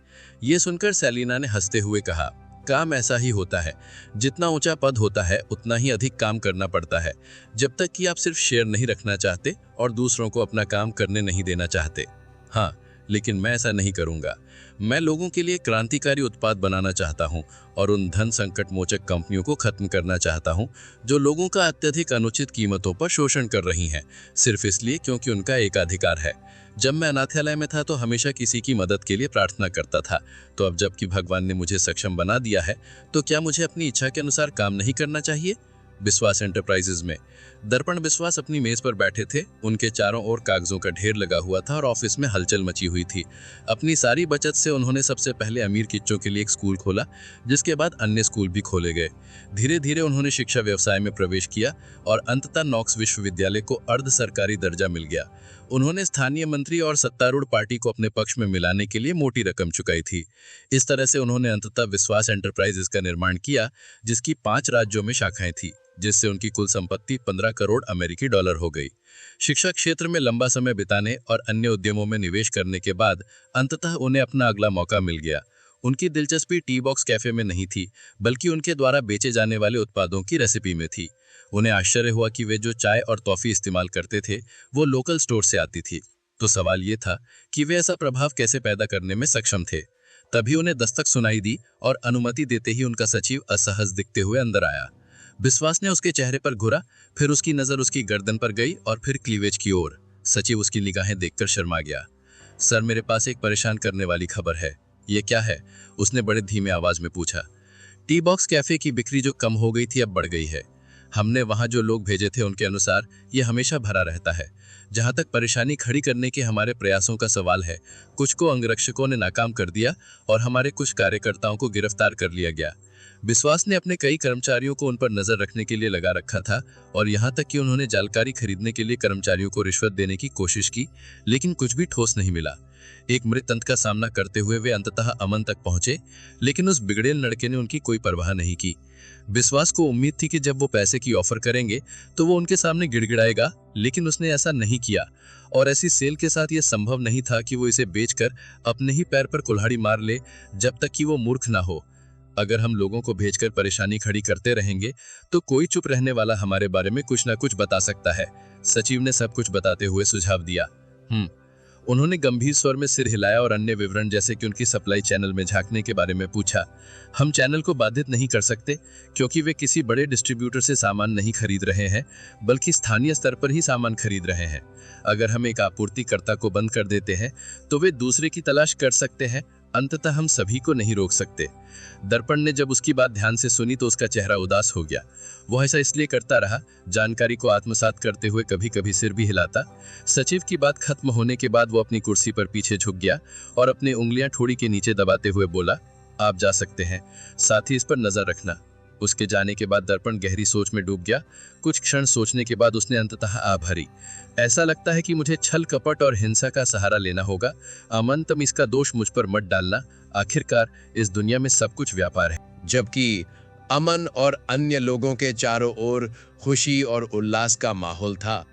ये सुनकर सेलिना ने हंसते हुए कहा, काम ऐसा ही होता है। जितना ऊंचा पद होता है, उतना ही अधिक काम करना पड़ता है, जब तक कि आप सिर्फ शेयर नहीं रखना चाहते और दूसरों को अपना काम करने नहीं देना चाहते। हाँ, लेकिन मैं ऐसा नहीं करूंगा। मैं लोगों के लिए क्रांतिकारी उत्पाद बनाना चाहता हूं और उन धन संकट मोचक कंपनियों को खत्म करना चाहता हूं जो लोगों का अत्यधिक अनुचित कीमतों पर शोषण कर रही हैं, सिर्फ इसलिए क्योंकि उनका एकाधिकार है। जब मैं अनाथालय में था तो हमेशा किसी की मदद के लिए प्रार्थना करता था, तो अब जबकि भगवान ने मुझे सक्षम बना दिया है, तो क्या मुझे अपनी इच्छा के अनुसार काम नहीं करना चाहिए? विश्वास एंटरप्राइजेज में दर्पण विश्वास अपनी मेज पर बैठे थे। उनके चारों ओर कागजों का ढेर लगा हुआ था और ऑफिस में हलचल मची हुई थी। अपनी सारी बचत से उन्होंने सबसे पहले अमीर किच्चों के लिए एक स्कूल खोला, जिसके बाद अन्य स्कूल भी खोले गए। धीरे धीरे उन्होंने शिक्षा व्यवसाय में प्रवेश किया और अंततः नॉक्स विश्वविद्यालय को अर्ध सरकारी दर्जा मिल गया। उन्होंने स्थानीय मंत्री और सत्तारूढ़ पार्टी को अपने पक्ष में मिलाने के लिए मोटी रकम चुकाई थी। इस तरह से उन्होंने अंततः विश्वास एंटरप्राइजेज का निर्माण किया, जिसकी 5 राज्यों में शाखाएं थी, जिससे उनकी कुल संपत्ति 15 करोड़ अमेरिकी डॉलर हो गई। शिक्षा क्षेत्र में लंबा समय बिताने और अन्य उद्यमों में निवेश करने के बाद अंततः उन्हें अपना अगला मौका मिल गया। उनकी दिलचस्पी टी बॉक्स कैफे में नहीं थी, बल्कि उनके द्वारा बेचे जाने वाले उत्पादों की रेसिपी में थी। उन्हें आश्चर्य हुआ कि वे जो चाय और टॉफी इस्तेमाल करते थे, वो लोकल स्टोर से आती थी। तो सवाल ये था कि वे ऐसा प्रभाव कैसे पैदा करने में सक्षम थे। तभी उन्हें दस्तक सुनाई दी और अनुमति देते ही उनका सचिव असहज दिखते हुए अंदर आया। विश्वास ने उसके चेहरे पर घूरा, फिर उसकी नजर उसकी गर्दन पर गई और फिर क्लीवेज की ओर। सचिव उसकी निगाहें देखकर शर्मा गया। सर, मेरे पास एक परेशान करने वाली खबर है। ये क्या है? उसने बड़े धीमे आवाज में पूछा। टी बॉक्स कैफे की बिक्री जो कम हो गई थी, अब बढ़ गई है। हमने वहां जो लोग भेजे थे उनके अनुसार ये हमेशा भरा रहता है। जहां तक परेशानी खड़ी करने के हमारे प्रयासों का सवाल है, कुछ को अंगरक्षकों ने नाकाम कर दिया और हमारे कुछ कार्यकर्ताओं को गिरफ्तार कर लिया गया। विश्वास ने अपने कई कर्मचारियों को उन पर नजर रखने के लिए लगा रखा था और यहाँ तक कि उन्होंने जानकारी खरीदने के लिए कर्मचारियों को रिश्वत देने की कोशिश की, लेकिन कुछ भी ठोस नहीं मिला। एक मृत अंत का सामना करते हुए वे अंततः अमन तक पहुंचे, लेकिन उस बिगड़ेल लड़के ने उनकी कोई परवाह नहीं की। विश्वास को उम्मीद थी कि जब वो पैसे की ऑफर करेंगे तो वो उनके सामने गिड़गिड़ाएगा, लेकिन उसने ऐसा नहीं किया और ऐसी सेल के साथ यह संभव नहीं था कि वो इसे बेचकर अपने ही पैर पर कुल्हाड़ी मार ले, जब तक कि वो मूर्ख ना हो। अगर हम लोगों को भेजकर परेशानी खड़ी करते रहेंगे तो कोई चुप रहने वाला हमारे बारे में कुछ ना कुछ बता सकता है। सचिव ने सब कुछ बताते हुए सुझाव दिया। उन्होंने गंभीर स्वर में सिर हिलाया और अन्य विवरण जैसे कि उनकी सप्लाई चैनल में झांकने के बारे में पूछा। हम चैनल को बाधित नहीं कर सकते क्योंकि वे किसी बड़े डिस्ट्रीब्यूटर से सामान नहीं खरीद रहे हैं, बल्कि स्थानीय स्तर पर ही सामान खरीद रहे हैं। अगर हम एक आपूर्तिकर्ता को बंद कर देते हैं तो वे दूसरे की तलाश कर सकते हैं। अंततः हम सभी को नहीं रोक सकते। दर्पण ने जब उसकी बात ध्यान से सुनी तो उसका चेहरा उदास हो गया। वो ऐसा इसलिए करता रहा, जानकारी को आत्मसात करते हुए कभी कभी सिर भी हिलाता। सचिव की बात खत्म होने के बाद वो अपनी कुर्सी पर पीछे झुक गया और अपनी उंगलियां ठोड़ी के नीचे दबाते हुए बोला, आप जा सकते हैं, साथ ही इस पर नजर रखना। उसके जाने के बाद दर्पण गहरी सोच में डूब गया। कुछ क्षण सोचने के बाद उसने अंततः आ भरी। ऐसा लगता है कि मुझे छल कपट और हिंसा का सहारा लेना होगा। अमन, तुम इसका दोष मुझ पर मत डालना। आखिरकार इस दुनिया में सब कुछ व्यापार है। जबकि अमन और अन्य लोगों के चारों ओर खुशी और उल्लास का माहौल था,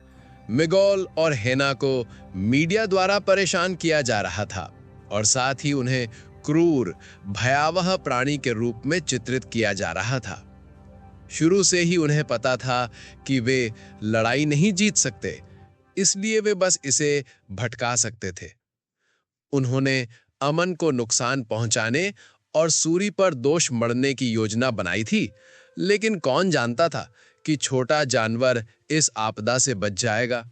मिगोल और हेना को मीडिया द्वारा परेशान किया जा रहा था और साथ ही उन्हें क्रूर, भयावह प्राणी के रूप में चित्रित किया जा रहा था। शुरू से ही उन्हें पता था कि वे लड़ाई नहीं जीत सकते, इसलिए वे बस इसे भटका सकते थे। उन्होंने अमन को नुकसान पहुंचाने और सूरी पर दोष मढ़ने की योजना बनाई थी, लेकिन कौन जानता था कि छोटा जानवर इस आपदा से बच जाएगा।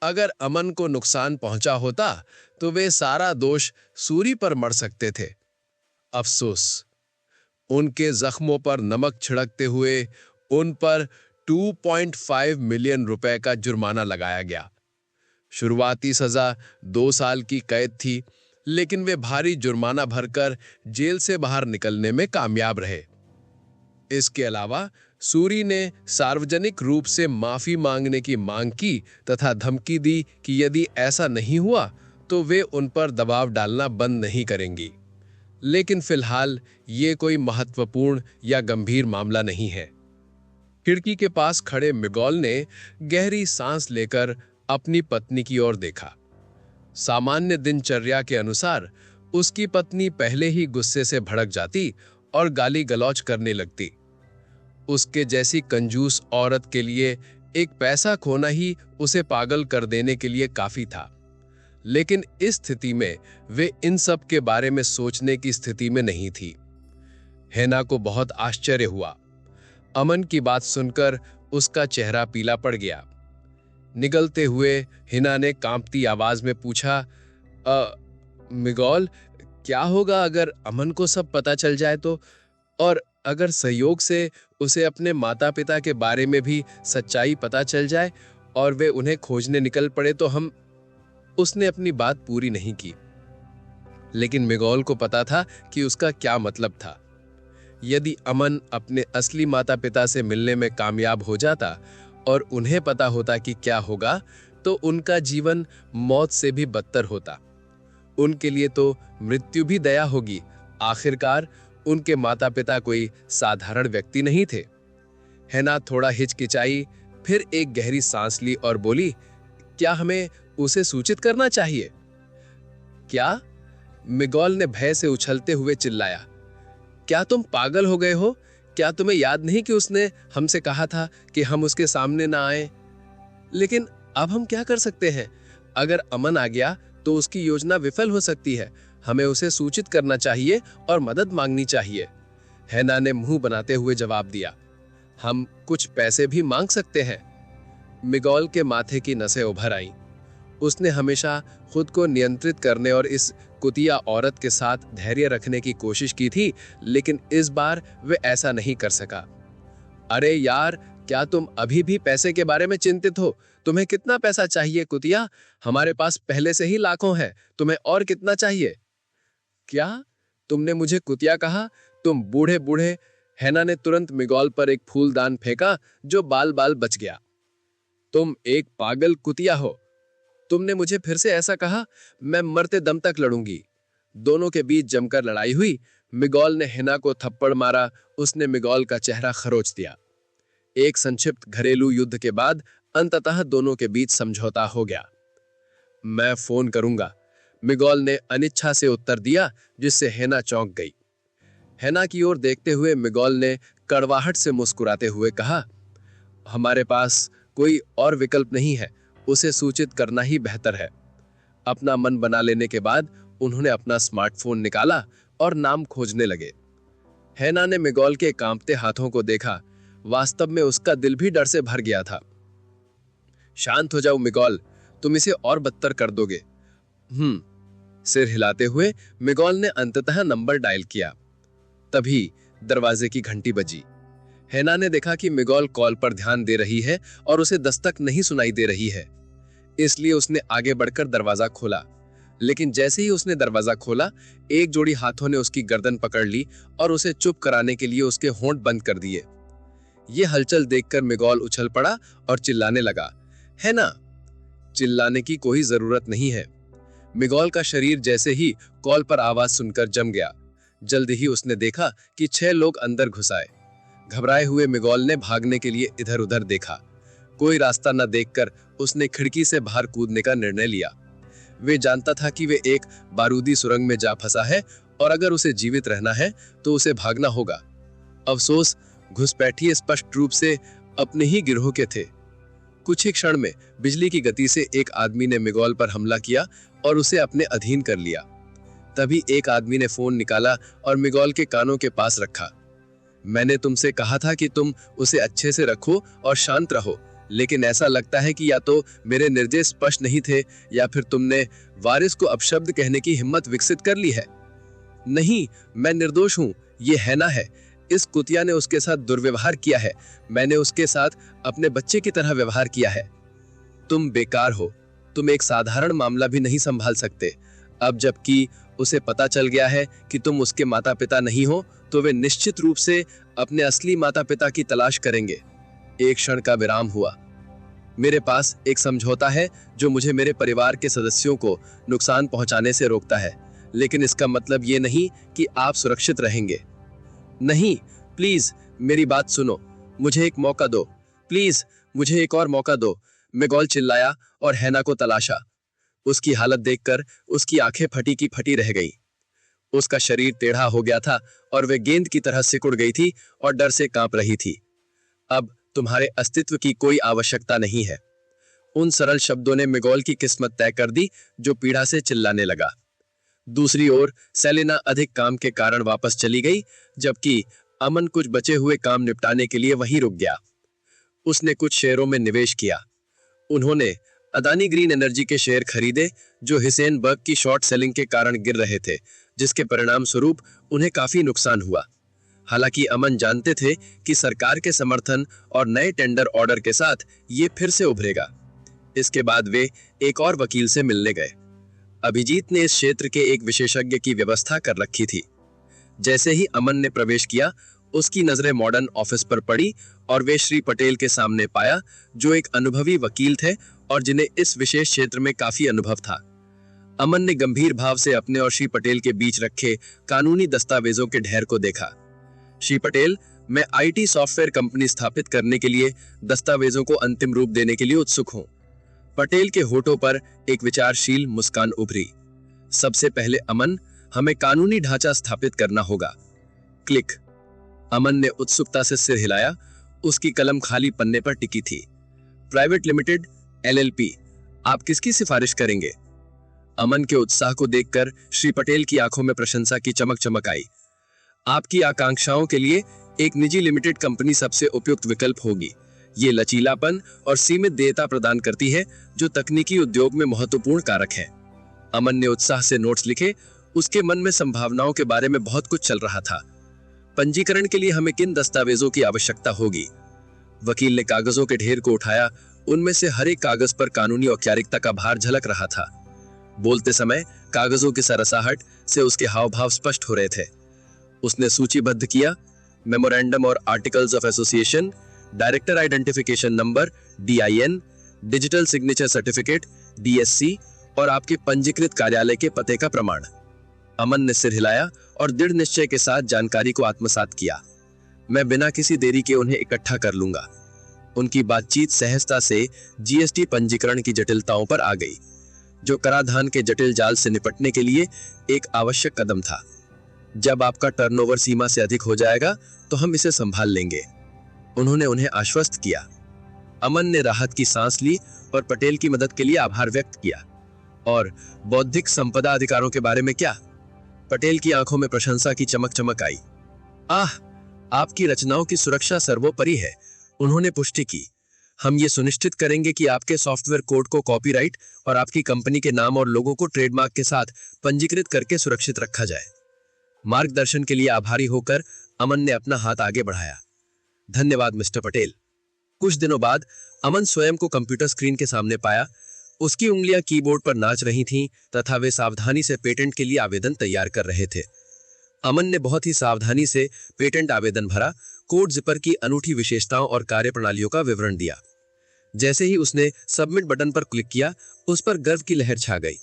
अगर अमन को नुकसान पहुंचा होता तो वे सारा दोष सूरी पर मढ़ सकते थे। अफसोस, उनके जख्मों पर नमक छिड़कते हुए उन पर 2.5 मिलियन रुपए का जुर्माना लगाया गया। शुरुआती सजा 2 साल की कैद थी, लेकिन वे भारी जुर्माना भरकर जेल से बाहर निकलने में कामयाब रहे। इसके अलावा सूरी ने सार्वजनिक रूप से माफी मांगने की मांग की तथा धमकी दी कि यदि ऐसा नहीं हुआ तो वे उन पर दबाव डालना बंद नहीं करेंगी। लेकिन फिलहाल ये कोई महत्वपूर्ण या गंभीर मामला नहीं है। खिड़की के पास खड़े मिगोल ने गहरी सांस लेकर अपनी पत्नी की ओर देखा। सामान्य दिनचर्या के अनुसार उसकी पत्नी पहले ही गुस्से से भड़क जाती और गाली गलौज करने लगती। उसके जैसी कंजूस औरत के लिए एक पैसा खोना ही उसे पागल कर देने के लिए काफी था। लेकिन इस स्थिति में वे इन सब के बारे में सोचने की स्थिति में नहीं थी। हेना को बहुत आश्चर्य हुआ। अमन की बात सुनकर उसका चेहरा पीला पड़ गया। निगलते हुए हिना ने कांपती आवाज में पूछा, मिगोल, क्या होगा अगर अमन को सब पता चल जाए तो? और अगर सहयोग से उसे अपने माता पिता के बारे में भी सच्चाई पता चल जाए और वे उन्हें खोजने निकल पड़े तो हम। उसने अपनी बात पूरी नहीं की, लेकिन मिगोल को पता था कि उसका क्या मतलब था। यदि अमन अपने असली माता पिता से मिलने में कामयाब हो जाता और उन्हें पता होता कि क्या होगा, तो उनका जीवन मौत से भी बदतर होता। उनके लिए तो मृत्यु भी दया होगी। आखिरकार उनके माता पिता कोई साधारण व्यक्ति नहीं थे। हेना थोड़ा हिचकिचाई, फिर एक गहरी सांस ली और बोली, क्या हमें उसे सूचित करना चाहिए? क्या? मिगोल ने भय से उछलते हुए चिल्लाया, क्या तुम पागल हो गए हो? क्या तुम्हें याद नहीं कि उसने हमसे कहा था कि हम उसके सामने ना आए? लेकिन अब हम क्या कर सकते हैं? अगर अमन आ गया तो उसकी योजना विफल हो सकती है। हमें उसे सूचित करना चाहिए और मदद मांगनी चाहिए। हेना ने मुंह बनाते हुए जवाब दिया, हम कुछ पैसे भी मांग सकते हैं। मिगोल के माथे की नसें उभर आईं। उसने हमेशा खुद को नियंत्रित करने और इस कुतिया औरत के साथ धैर्य रखने की कोशिश की थी, लेकिन इस बार वे ऐसा नहीं कर सका। अरे यार, क्या तुम अभी भी पैसे के बारे में चिंतित हो? तुम्हें कितना पैसा चाहिए कुतिया? हमारे पास पहले से ही लाखों है, तुम्हें और कितना चाहिए? क्या तुमने मुझे कुतिया कहा? तुम बूढ़े बूढ़े। हैना ने तुरंत मिगोल पर एक फूलदान फेंका जो बाल बाल बच गया। तुम एक पागल कुतिया हो। तुमने मुझे फिर से ऐसा कहा, मैं मरते दम तक लड़ूंगी। दोनों के बीच जमकर लड़ाई हुई। मिगोल ने हैना को थप्पड़ मारा। उसने मिगोल का चेहरा खरोच दिया। एक संक्षिप्त घरेलू युद्ध के बाद अंततः दोनों के बीच समझौता हो गया। मैं फोन करूंगा, मिगोल ने अनिच्छा से उत्तर दिया, जिससे हैना चौंक गई। हैना की ओर देखते हुए मिगोल ने कड़वाहट से मुस्कुराते हुए कहा, हमारे पास कोई और विकल्प नहीं है, उसे सूचित करना ही बेहतर है। अपना मन बना लेने के बाद उन्होंने अपना स्मार्टफोन निकाला और नाम खोजने लगे। हैना ने मिगोल के कांपते हाथों को देखा। वास्तव में उसका दिल भी डर से भर गया था। शांत हो जाओ मिगोल, तुम इसे और बदतर कर दोगे। सिर हिलाते हुए मिगोल ने अंततः नंबर डायल किया। तभी दरवाजे की घंटी बजी। हैना ने देखा कि मिगोल कॉल पर ध्यान दे रही है और उसे दस्तक नहीं सुनाई दे रही है, इसलिए उसने आगे बढ़कर दरवाजा खोला। लेकिन जैसे ही उसने दरवाजा खोला, एक जोड़ी हाथों ने उसकी गर्दन पकड़ ली और उसे चुप कराने के लिए उसके होंठ बंद कर दिए। ये हलचल देखकर मिगोल उछल पड़ा और चिल्लाने लगा, हैना। चिल्लाने की कोई जरूरत नहीं है। मिगोल का शरीर जैसे ही कॉल पर आवाज सुनकर जम गया। जल्द ही उसने देखा कि 6 लोग अंदर घुस आए। घबराए हुए मिगोल ने भागने के लिए इधर उधर देखा। कोई रास्ता न देखकर उसने खिड़की से बाहर कूदने का निर्णय लिया। वे जानता था कि वे एक बारूदी सुरंग में जा फंसा है और अगर उसे जीवित रहना है तो उसे भागना होगा। अफसोस, घुसपैठिए स्पष्ट रूप से अपने ही गिरोह के थे। कुछ ही क्षण में बिजली की गति से एक आदमी ने मिगोल पर हमला किया और उसे अपने अधीन कर लिया। तभी एक आदमी ने फोन निकाला और मिगोल के कानों के पास रखा। मैंने तुमसे कहा था कि तुम उसे अच्छे से रखो और शांत रहो, लेकिन ऐसा लगता है कि या तो मेरे निर्देश स्पष्ट नहीं थे या फिर तुमने वारिस को अपशब्द कहने की हिम्मत विकसित कर ली है। नहीं, मैं निर्दोष हूं। ये हैना है। इस कुतिया ने उसके साथ दुर्व्यवहार किया है। मैंने उसके साथ अपने बच्चे की तरह व्यवहार किया है। तुम बेकार हो। तुम एक साधारण मामला भी नहीं संभाल सकते। अब जबकि उसे पता चल गया है कि तुम उसके माता पिता नहीं हो, तो वे निश्चित रूप से अपने असली माता पिता की तलाश करेंगे। एक क्षण का विराम हुआ। मेरे पास एक समझौता है जो मुझे मेरे परिवार के सदस्यों को नुकसान पहुंचाने से रोकता है, लेकिन इसका मतलब ये नहीं कि आप सुरक्षित रहेंगे। नहीं, प्लीज मेरी बात सुनो। मुझे एक मौका दो। प्लीज मुझे एक और मौका दो। मिगोल चिल्लाया और हैना को तलाशा। उसकी हालत देखकर उसकी आंखें फटी की फटी रह गईं। उसका शरीर टेढ़ा हो गया था और वह गेंद की तरह सिकुड़ गई थी और डर से कांप रही थी। अब तुम्हारे अस्तित्व की कोई आवश्यकता नहीं है। उन सरल शब्दों ने मिगोल की किस्मत तय कर दी, जो पीड़ा से चिल्लाने लगा। दूसरी ओर सेलिना अधिक काम के कारण वापस चली गई, जबकि अमन कुछ बचे हुए काम निपटाने के लिए वहीं रुक गया। उसने कुछ शेयरों में निवेश किया। उन्होंने अदानी ग्रीन एनर्जी के शेयर खरीदे, जो हिसेनबर्ग की शॉर्ट सेलिंग के कारण गिर रहे थे, जिसके परिणाम स्वरूप उन्हें काफी नुकसान हुआ। हालांकि अमन जानते थे कि सरकार के समर्थन और नए टेंडर ऑर्डर के साथ ये फिर से उभरेगा। इसके बाद वे एक और वकील से मिलने गए। अभिजीत ने इस क्षेत्र के एक विशेषज्ञ की व्यवस्था कर रखी थी। जैसे ही अमन ने प्रवेश किया, उसकी नजरें मॉडर्न ऑफिस पर पड़ी और वे श्री पटेल के सामने पाया, जो एक अनुभवी वकील थे और जिन्हें इस विशेष क्षेत्र में काफी अनुभव था। अमन ने गंभीर भाव से अपने और श्री पटेल के बीच रखे कानूनी दस्तावेजों के ढेर को देखा। श्री पटेल, मैं आईटी सॉफ्टवेयर कंपनी स्थापित करने के लिए दस्तावेजों को अंतिम रूप देने के लिए उत्सुक हूं। पटेल के होठों पर एक विचारशील मुस्कान उभरी। सबसे पहले अमन, हमें कानूनी ढांचा स्थापित करना होगा। क्लिक। अमन ने उत्सुकता से सिर हिलाया। उसकी कलम खाली पन्ने पर टिकी थी। प्राइवेट लिमिटेड, एलएलपी, आप किसकी सिफारिश करेंगे? अमन के उत्साह को देखकर श्री पटेल की आंखों में प्रशंसा की चमक चमक आई। आपकी आकांक्षाओं के लिए एक निजी लिमिटेड कंपनी सबसे उपयुक्त विकल्प होगी। ये लचीलापन और सीमित देयता प्रदान करती है, जो तकनीकी उद्योग में महत्वपूर्ण कारक है। अमन ने उत्साह से नोट्स लिखे। उसके मन में संभावनाओं के बारे में बहुत कुछ चल रहा था। पंजीकरण के लिए हमें किन दस्तावेजों की आवश्यकता होगी? वकील ने कागजों के ढेर को उठाया। उनमें से हर एक कागज पर कानूनी औपचारिकता का भार झलक रहा था। बोलते समय कागजों की सरसाहट से उसके हाव भाव स्पष्ट हो रहे थे। उसने सूचीबद्ध किया, मेमोरेंडम और articles of association, director identification number DIN, digital signature certificate DSC और आपके पंजीकृत कार्यालय के पते का प्रमाण। अमन ने सिर हिलाया और दृढ़ निश्चय के साथ जानकारी को आत्मसात किया। मैं बिना किसी देरी के उन्हें इकट्ठा कर लूंगा। उनकी बातचीत सहजता से GST पंजीकरण की जटिलताओं पर आ गई, जो कराधान के जटिल जाल से निपटने के लिए एक आवश्यक कदम था। जब आपका टर्नओवर सीमा से अधिक हो जाएगा तो हम इसे संभाल लेंगे, उन्होंने उन्हें आश्वस्त किया। अमन ने राहत की सांस ली और पटेल की मदद के लिए आभार व्यक्त किया। और बौद्धिक संपदा अधिकारों के बारे में क्या? पटेल की आंखों में प्रशंसा की चमक आई। आह, आपकी रचनाओं की सुरक्षा सर्वोपरि है, उन्होंने पुष्टि की। हम ये सुनिश्चित करेंगे कि आपके सॉफ्टवेयर कोड को कॉपीराइट और आपकी कंपनी के नाम और लोगों को ट्रेडमार्क के साथ पंजीकृत करके सुरक्षित रखा जाए। मार्गदर्शन के लिए आभारी होकर अमन ने अपना हाथ आगे बढ़ाया। धन्यवाद मिस्टर पटेल। कुछ दिनों बाद अमन स्वयं को कंप्यूटर स्क्रीन के सामने पाया। उसकी उंगलियां कीबोर्ड पर नाच रही थीं तथा वे सावधानी से पेटेंट के लिए आवेदन तैयार कर रहे थे। अमन ने बहुत ही सावधानी से पेटेंट आवेदन भरा, कोड जिपर की अनूठी विशेषताओं और कार्यप्रणालियों का विवरण दिया। जैसे ही उसने सबमिट बटन पर क्लिक किया, उस पर गर्व की लहर छा गई।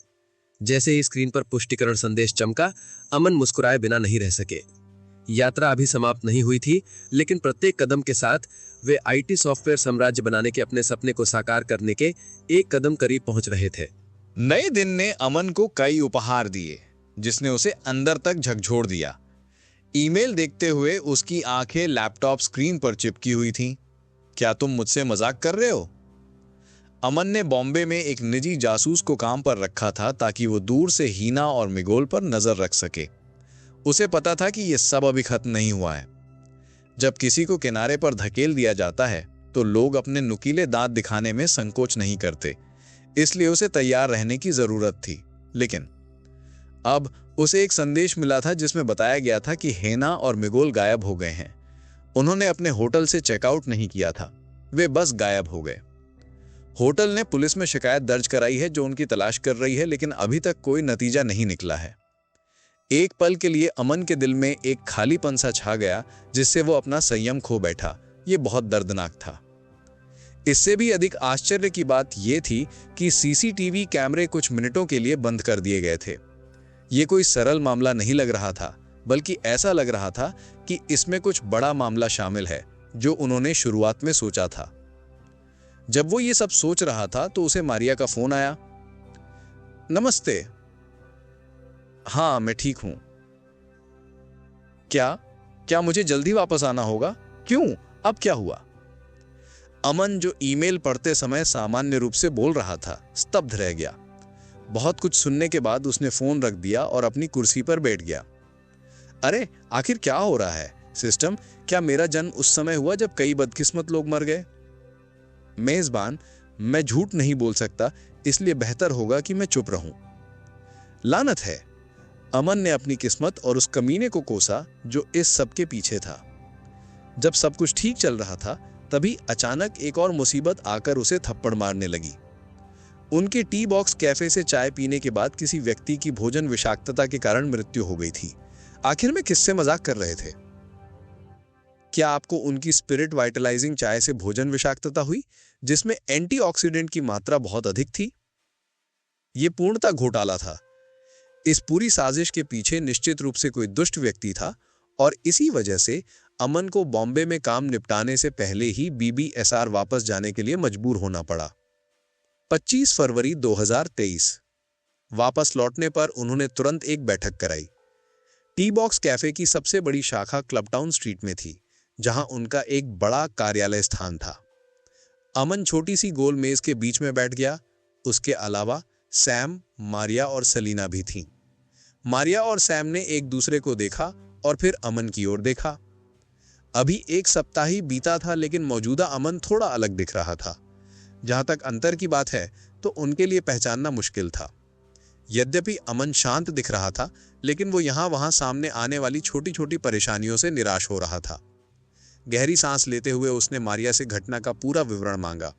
जैसे ही स्क्रीन पर पुष्टिकरण संदेश चमका, अमन मुस्कुराए बिना नहीं रह सके। यात्रा अभी समाप्त नहीं हुई थी, लेकिन प्रत्येक कदम के साथ वे IT सॉफ्टवेयर साम्राज्य बनाने के अपने सपने को साकार करने के एक कदम करीब पहुंच रहे थे। नए दिन ने अमन को कई उपहार दिए, जिसने उसे अंदर तक झकझोर दिया। ईमेल देखते हुए उसकी आंखें लैपटॉप स्क्रीन पर चिपकी हुई थीं। क्या तुम मुझसे मजाक कर रहे हो? अमन ने बॉम्बे में एक निजी जासूस को काम पर रखा था ताकि वो दूर से हीना और मिगोल पर नजर रख सके। उसे पता था कि यह सब अभी खत्म नहीं हुआ है। जब किसी को किनारे पर धकेल दिया जाता है तो लोग अपने नुकीले दांत दिखाने में संकोच नहीं करते, इसलिए उसे तैयार रहने की जरूरत थी। लेकिन अब उसे एक संदेश मिला था जिसमें बताया गया था कि हेना और मिगोल गायब हो गए हैं। उन्होंने अपने होटल से चेकआउट नहीं किया था, वे बस गायब हो गए। होटल ने पुलिस में शिकायत दर्ज कराई है जो उनकी तलाश कर रही है, लेकिन अभी तक कोई नतीजा नहीं निकला है। एक पल के लिए अमन के दिल में एक खालीपन सा छा गया, जिससे वो अपना संयम खो बैठा। ये बहुत दर्दनाक था। इससे भी अधिक आश्चर्य की बात यह थी कि CCTV कैमरे कुछ मिनटों के लिए बंद कर दिए गए थे। ये कोई सरल मामला नहीं लग रहा था, बल्कि ऐसा लग रहा था कि इसमें कुछ बड़ा मामला शामिल है, जो उन्होंने शुरुआत में सोचा था। जब वो ये सब सोच रहा था तो उसे मारिया का फोन आया। नमस्ते। हाँ, मैं ठीक हूं। क्या मुझे जल्दी वापस आना होगा? क्यों? अब क्या हुआ? अमन, जो ईमेल पढ़ते समय सामान्य रूप से बोल रहा था, स्तब्ध रह गया। बहुत कुछ सुनने के बाद उसने फोन रख दिया और अपनी कुर्सी पर बैठ गया। अरे, आखिर क्या हो रहा है? सिस्टम, क्या मेरा जन्म उस समय हुआ जब कई बदकिस्मत लोग मर गए? मेजबान, मैं झूठ नहीं बोल सकता, इसलिए बेहतर होगा कि मैं चुप रहूं। लानत है। अमन ने अपनी किस्मत और उस कमीने को कोसा जो इस सब के पीछे था। जब सब कुछ ठीक चल रहा था, तभी अचानक एक और मुसीबत आकर उसे थप्पड़ मारने लगी। उनके टी बॉक्स कैफे से चाय पीने के बाद किसी व्यक्ति की भोजन विषाक्तता के कारण मृत्यु हो गई थी। आखिर में किससे मजाक कर रहे थे? क्या आपको उनकी स्पिरिट वाइटलाइजिंग चाय से भोजन विषाक्तता हुई, जिसमें एंटीऑक्सीडेंट की मात्रा बहुत अधिक थी? यह पूर्णतः घोटाला था। इस पूरी साजिश के पीछे निश्चित रूप से कोई दुष्ट व्यक्ति था, और इसी वजह से अमन को बॉम्बे में काम निपटाने से पहले ही BBSR वापस जाने के लिए मजबूर होना पड़ा। 25 फरवरी 2023। वापस लौटने पर उन्होंने तुरंत एक बैठक कराई। टी बॉक्स कैफे की सबसे बड़ी शाखा क्लबटाउन स्ट्रीट में थी, जहां उनका एक बड़ा कार्यालय स्थान था। अमन छोटी सी गोल मेज के बीच में बैठ गया। उसके अलावा सैम, मारिया और सलीना भी थीं। मारिया और सैम ने एक दूसरे को देखा और फिर अमन की ओर देखा। अभी एक सप्ताह ही बीता था, लेकिन मौजूदा अमन थोड़ा अलग दिख रहा था। जहां तक अंतर की बात है तो उनके लिए पहचानना मुश्किल था। यद्यपि अमन शांत दिख रहा था, लेकिन वो यहां वहां सामने आने वाली छोटी छोटी परेशानियों से निराश हो रहा था। गहरी सांस लेते हुए उसने मारिया से घटना का पूरा विवरण मांगा।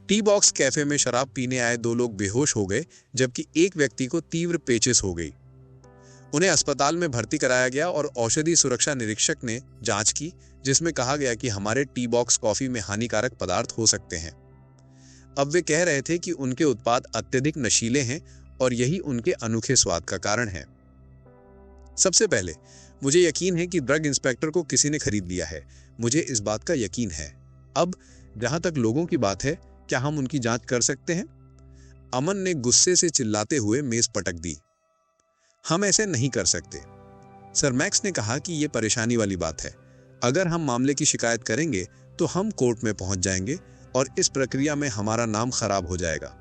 टी बॉक्स कैफे में शराब पीने आए 2 लोग बेहोश हो गए, जबकि एक व्यक्ति को तीव्र पेचिश हो गई। उन्हें अस्पताल में भर्ती कराया गया और औषधि सुरक्षा निरीक्षक ने जांच की, जिसमें कहा गया कि हमारे टी बॉक्स कॉफी में हानिकारक पदार्थ हो सकते हैं। अब वे कह रहे थे कि उनके उत्पाद अत्यधिक नशीले हैं और यही उनके अनोखे स्वाद का कारण है। सबसे पहले, मुझे यकीन है कि ड्रग इंस्पेक्टर को किसी ने खरीद लिया है। मुझे इस बात का यकीन है। अब जहां तक लोगों की बात है, क्या हम उनकी जांच कर सकते हैं? अमन ने गुस्से से चिल्लाते हुए मेज पटक दी। हम ऐसे नहीं कर सकते। सर मैक्स ने कहा कि यह परेशानी वाली बात है। अगर हम मामले की शिकायत करेंगे तो हम कोर्ट में पहुंच जाएंगे और इस प्रक्रिया में हमारा नाम खराब हो जाएगा।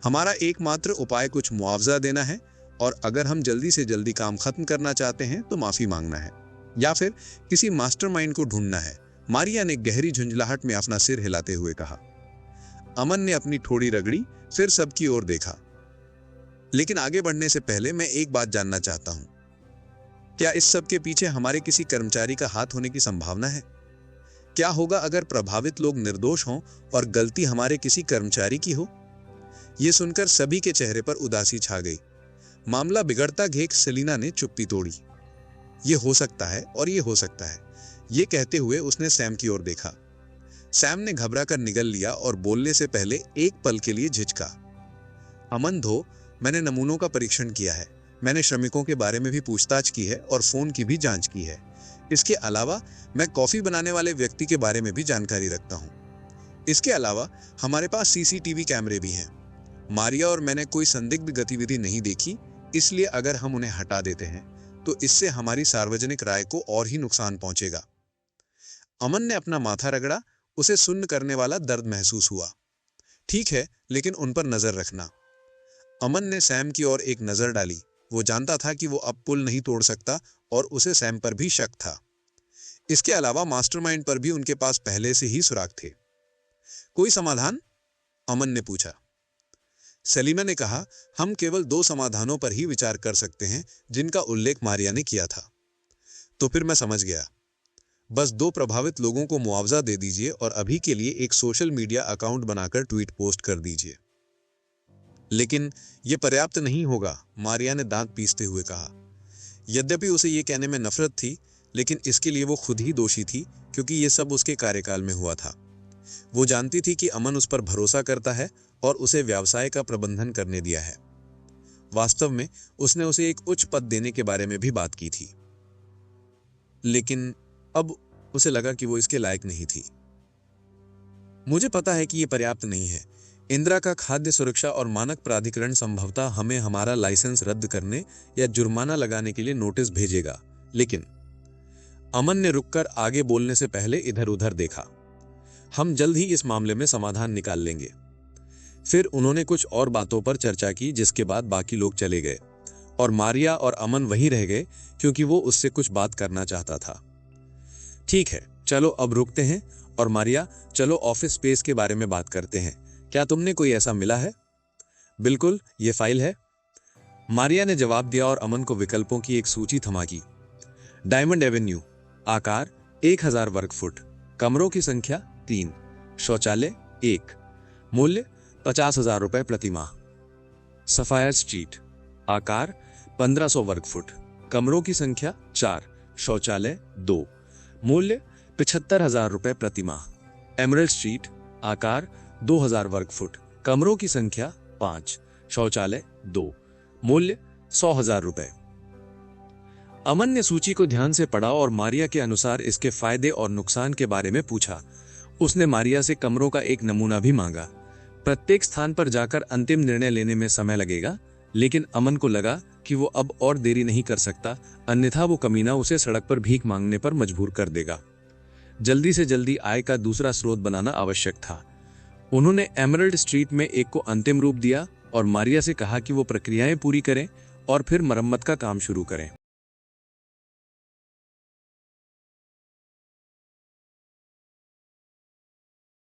हमारा एकमात्र उपाय कुछ मुआवजा देना है, और अगर हम जल्दी से जल्दी काम खत्म करना चाहते हैं तो माफी मांगना है, या फिर किसी मास्टरमाइंड को ढूंढना है। मारिया ने गहरी झुंझलाहट में अपना सिर हिलाते हुए कहा। अमन ने अपनी ठोड़ी रगड़ी, फिर सबकी ओर देखा। लेकिन आगे बढ़ने से पहले मैं एक बात जानना चाहता हूं। क्या इस सब के पीछे हमारे किसी कर्मचारी का हाथ होने की संभावना है? क्या होगा अगर प्रभावित लोग निर्दोष हों और गलती हमारे किसी कर्मचारी की हो? यह सुनकर सभी के चेहरे पर उदासी छा गई। मामला बिगड़ता देख सेलिना ने चुप्पी तोड़ी। ये हो सकता है और ये हो सकता है। ये कहते हुए उसने सैम की ओर देखा। सैम ने घबरा कर निगल लिया और बोलने से पहले एक पल के लिए झिझका। अमन धो, मैंने नमूनों का परीक्षण किया है। मैंने श्रमिकों के बारे में भी पूछताछ की है और फोन की भी जांच की है। इसके अलावा मैं कॉफी बनाने वाले व्यक्ति के बारे में भी जानकारी रखता हूँ। इसके अलावा हमारे पास सीसीटीवी कैमरे भी हैं। मारिया और मैंने कोई संदिग्ध गतिविधि नहीं देखी, इसलिए अगर हम उन्हें हटा देते हैं तो इससे हमारी सार्वजनिक राय को और ही नुकसान पहुंचेगा। अमन ने अपना माथा रगड़ा। उसे सुन्न करने वाला दर्द महसूस हुआ। ठीक है, लेकिन उन पर नजर रखना। अमन ने सैम की ओर एक नजर डाली। वो जानता था कि वो अब पुल नहीं तोड़ सकता और उसे सैम पर भी शक था। इसके अलावा मास्टरमाइंड पर भी उनके पास पहले से ही सुराग थे। कोई समाधान? अमन ने पूछा। सलीमा ने कहा, हम केवल 2 समाधानों पर ही विचार कर सकते हैं जिनका उल्लेख मारिया ने किया था। तो फिर मैं समझ गया। बस 2 प्रभावित लोगों को मुआवजा दे दीजिए और अभी के लिए एक सोशल मीडिया अकाउंट बनाकर ट्वीट पोस्ट कर दीजिए। लेकिन यह पर्याप्त नहीं होगा, मारिया ने दांत पीसते हुए कहा। यद्यपि उसे यह कहने में नफरत थी, लेकिन इसके लिए वो खुद ही दोषी थी, क्योंकि यह सब उसके कार्यकाल में हुआ था। वो जानती थी कि अमन उस पर भरोसा करता है और उसे व्यवसाय का प्रबंधन करने दिया है। वास्तव में उसने उसे एक उच्च पद देने के बारे में भी बात की थी, लेकिन अब उसे लगा कि वो इसके लायक नहीं थी। मुझे पता है कि यह पर्याप्त नहीं है। इंदिरा का खाद्य सुरक्षा और मानक प्राधिकरण संभवतः हमें हमारा लाइसेंस रद्द करने या जुर्माना लगाने के लिए नोटिस भेजेगा, लेकिन अमन ने रुककर आगे बोलने से पहले इधर उधर देखा। हम जल्द ही इस मामले में समाधान निकाल लेंगे। फिर उन्होंने कुछ और बातों पर चर्चा की, जिसके बाद बाकी लोग चले गए और मारिया और अमन वहीं रह गए, क्योंकि वो उससे कुछ बात करना चाहता था। ठीक है, चलो अब रुकते हैं और मारिया, चलो ऑफिस स्पेस के बारे में बात करते हैं। क्या तुमने कोई ऐसा मिला है? बिल्कुल, ये फाइल है, मारिया ने जवाब दिया और अमन को विकल्पों की एक सूची थमाकी। डायमंड एवेन्यू, आकार 1000 वर्ग फुट, कमरों की संख्या 3, शौचालय 1, मूल्य 50,000 रुपए प्रति माह। सफायर स्ट्रीट, आकार 1500 वर्ग फुट, कमरों की संख्या 4, शौचालय 2, मूल्य 75,000 रुपए प्रति माह। एमरल्ड स्ट्रीट, आकार 2000 वर्ग फुट, कमरों की संख्या 5, शौचालय 2, मूल्य 100,000 रुपए। अमन ने सूची को ध्यान से पढ़ा और मारिया के अनुसार इसके फायदे और नुकसान के बारे में पूछा। उसने मारिया से कमरों का एक नमूना भी मांगा। प्रत्येक स्थान पर जाकर अंतिम निर्णय लेने में समय लगेगा, लेकिन अमन को लगा कि वो अब और देरी नहीं कर सकता, अन्यथा वो कमीना उसे सड़क पर भीख मांगने पर मजबूर कर देगा। जल्दी से जल्दी आय का दूसरा स्रोत बनाना आवश्यक था। उन्होंने एमरल्ड स्ट्रीट में एक को अंतिम रूप दिया और मारिया से कहा कि वो प्रक्रियाएं पूरी करें और फिर मरम्मत का काम शुरू करें।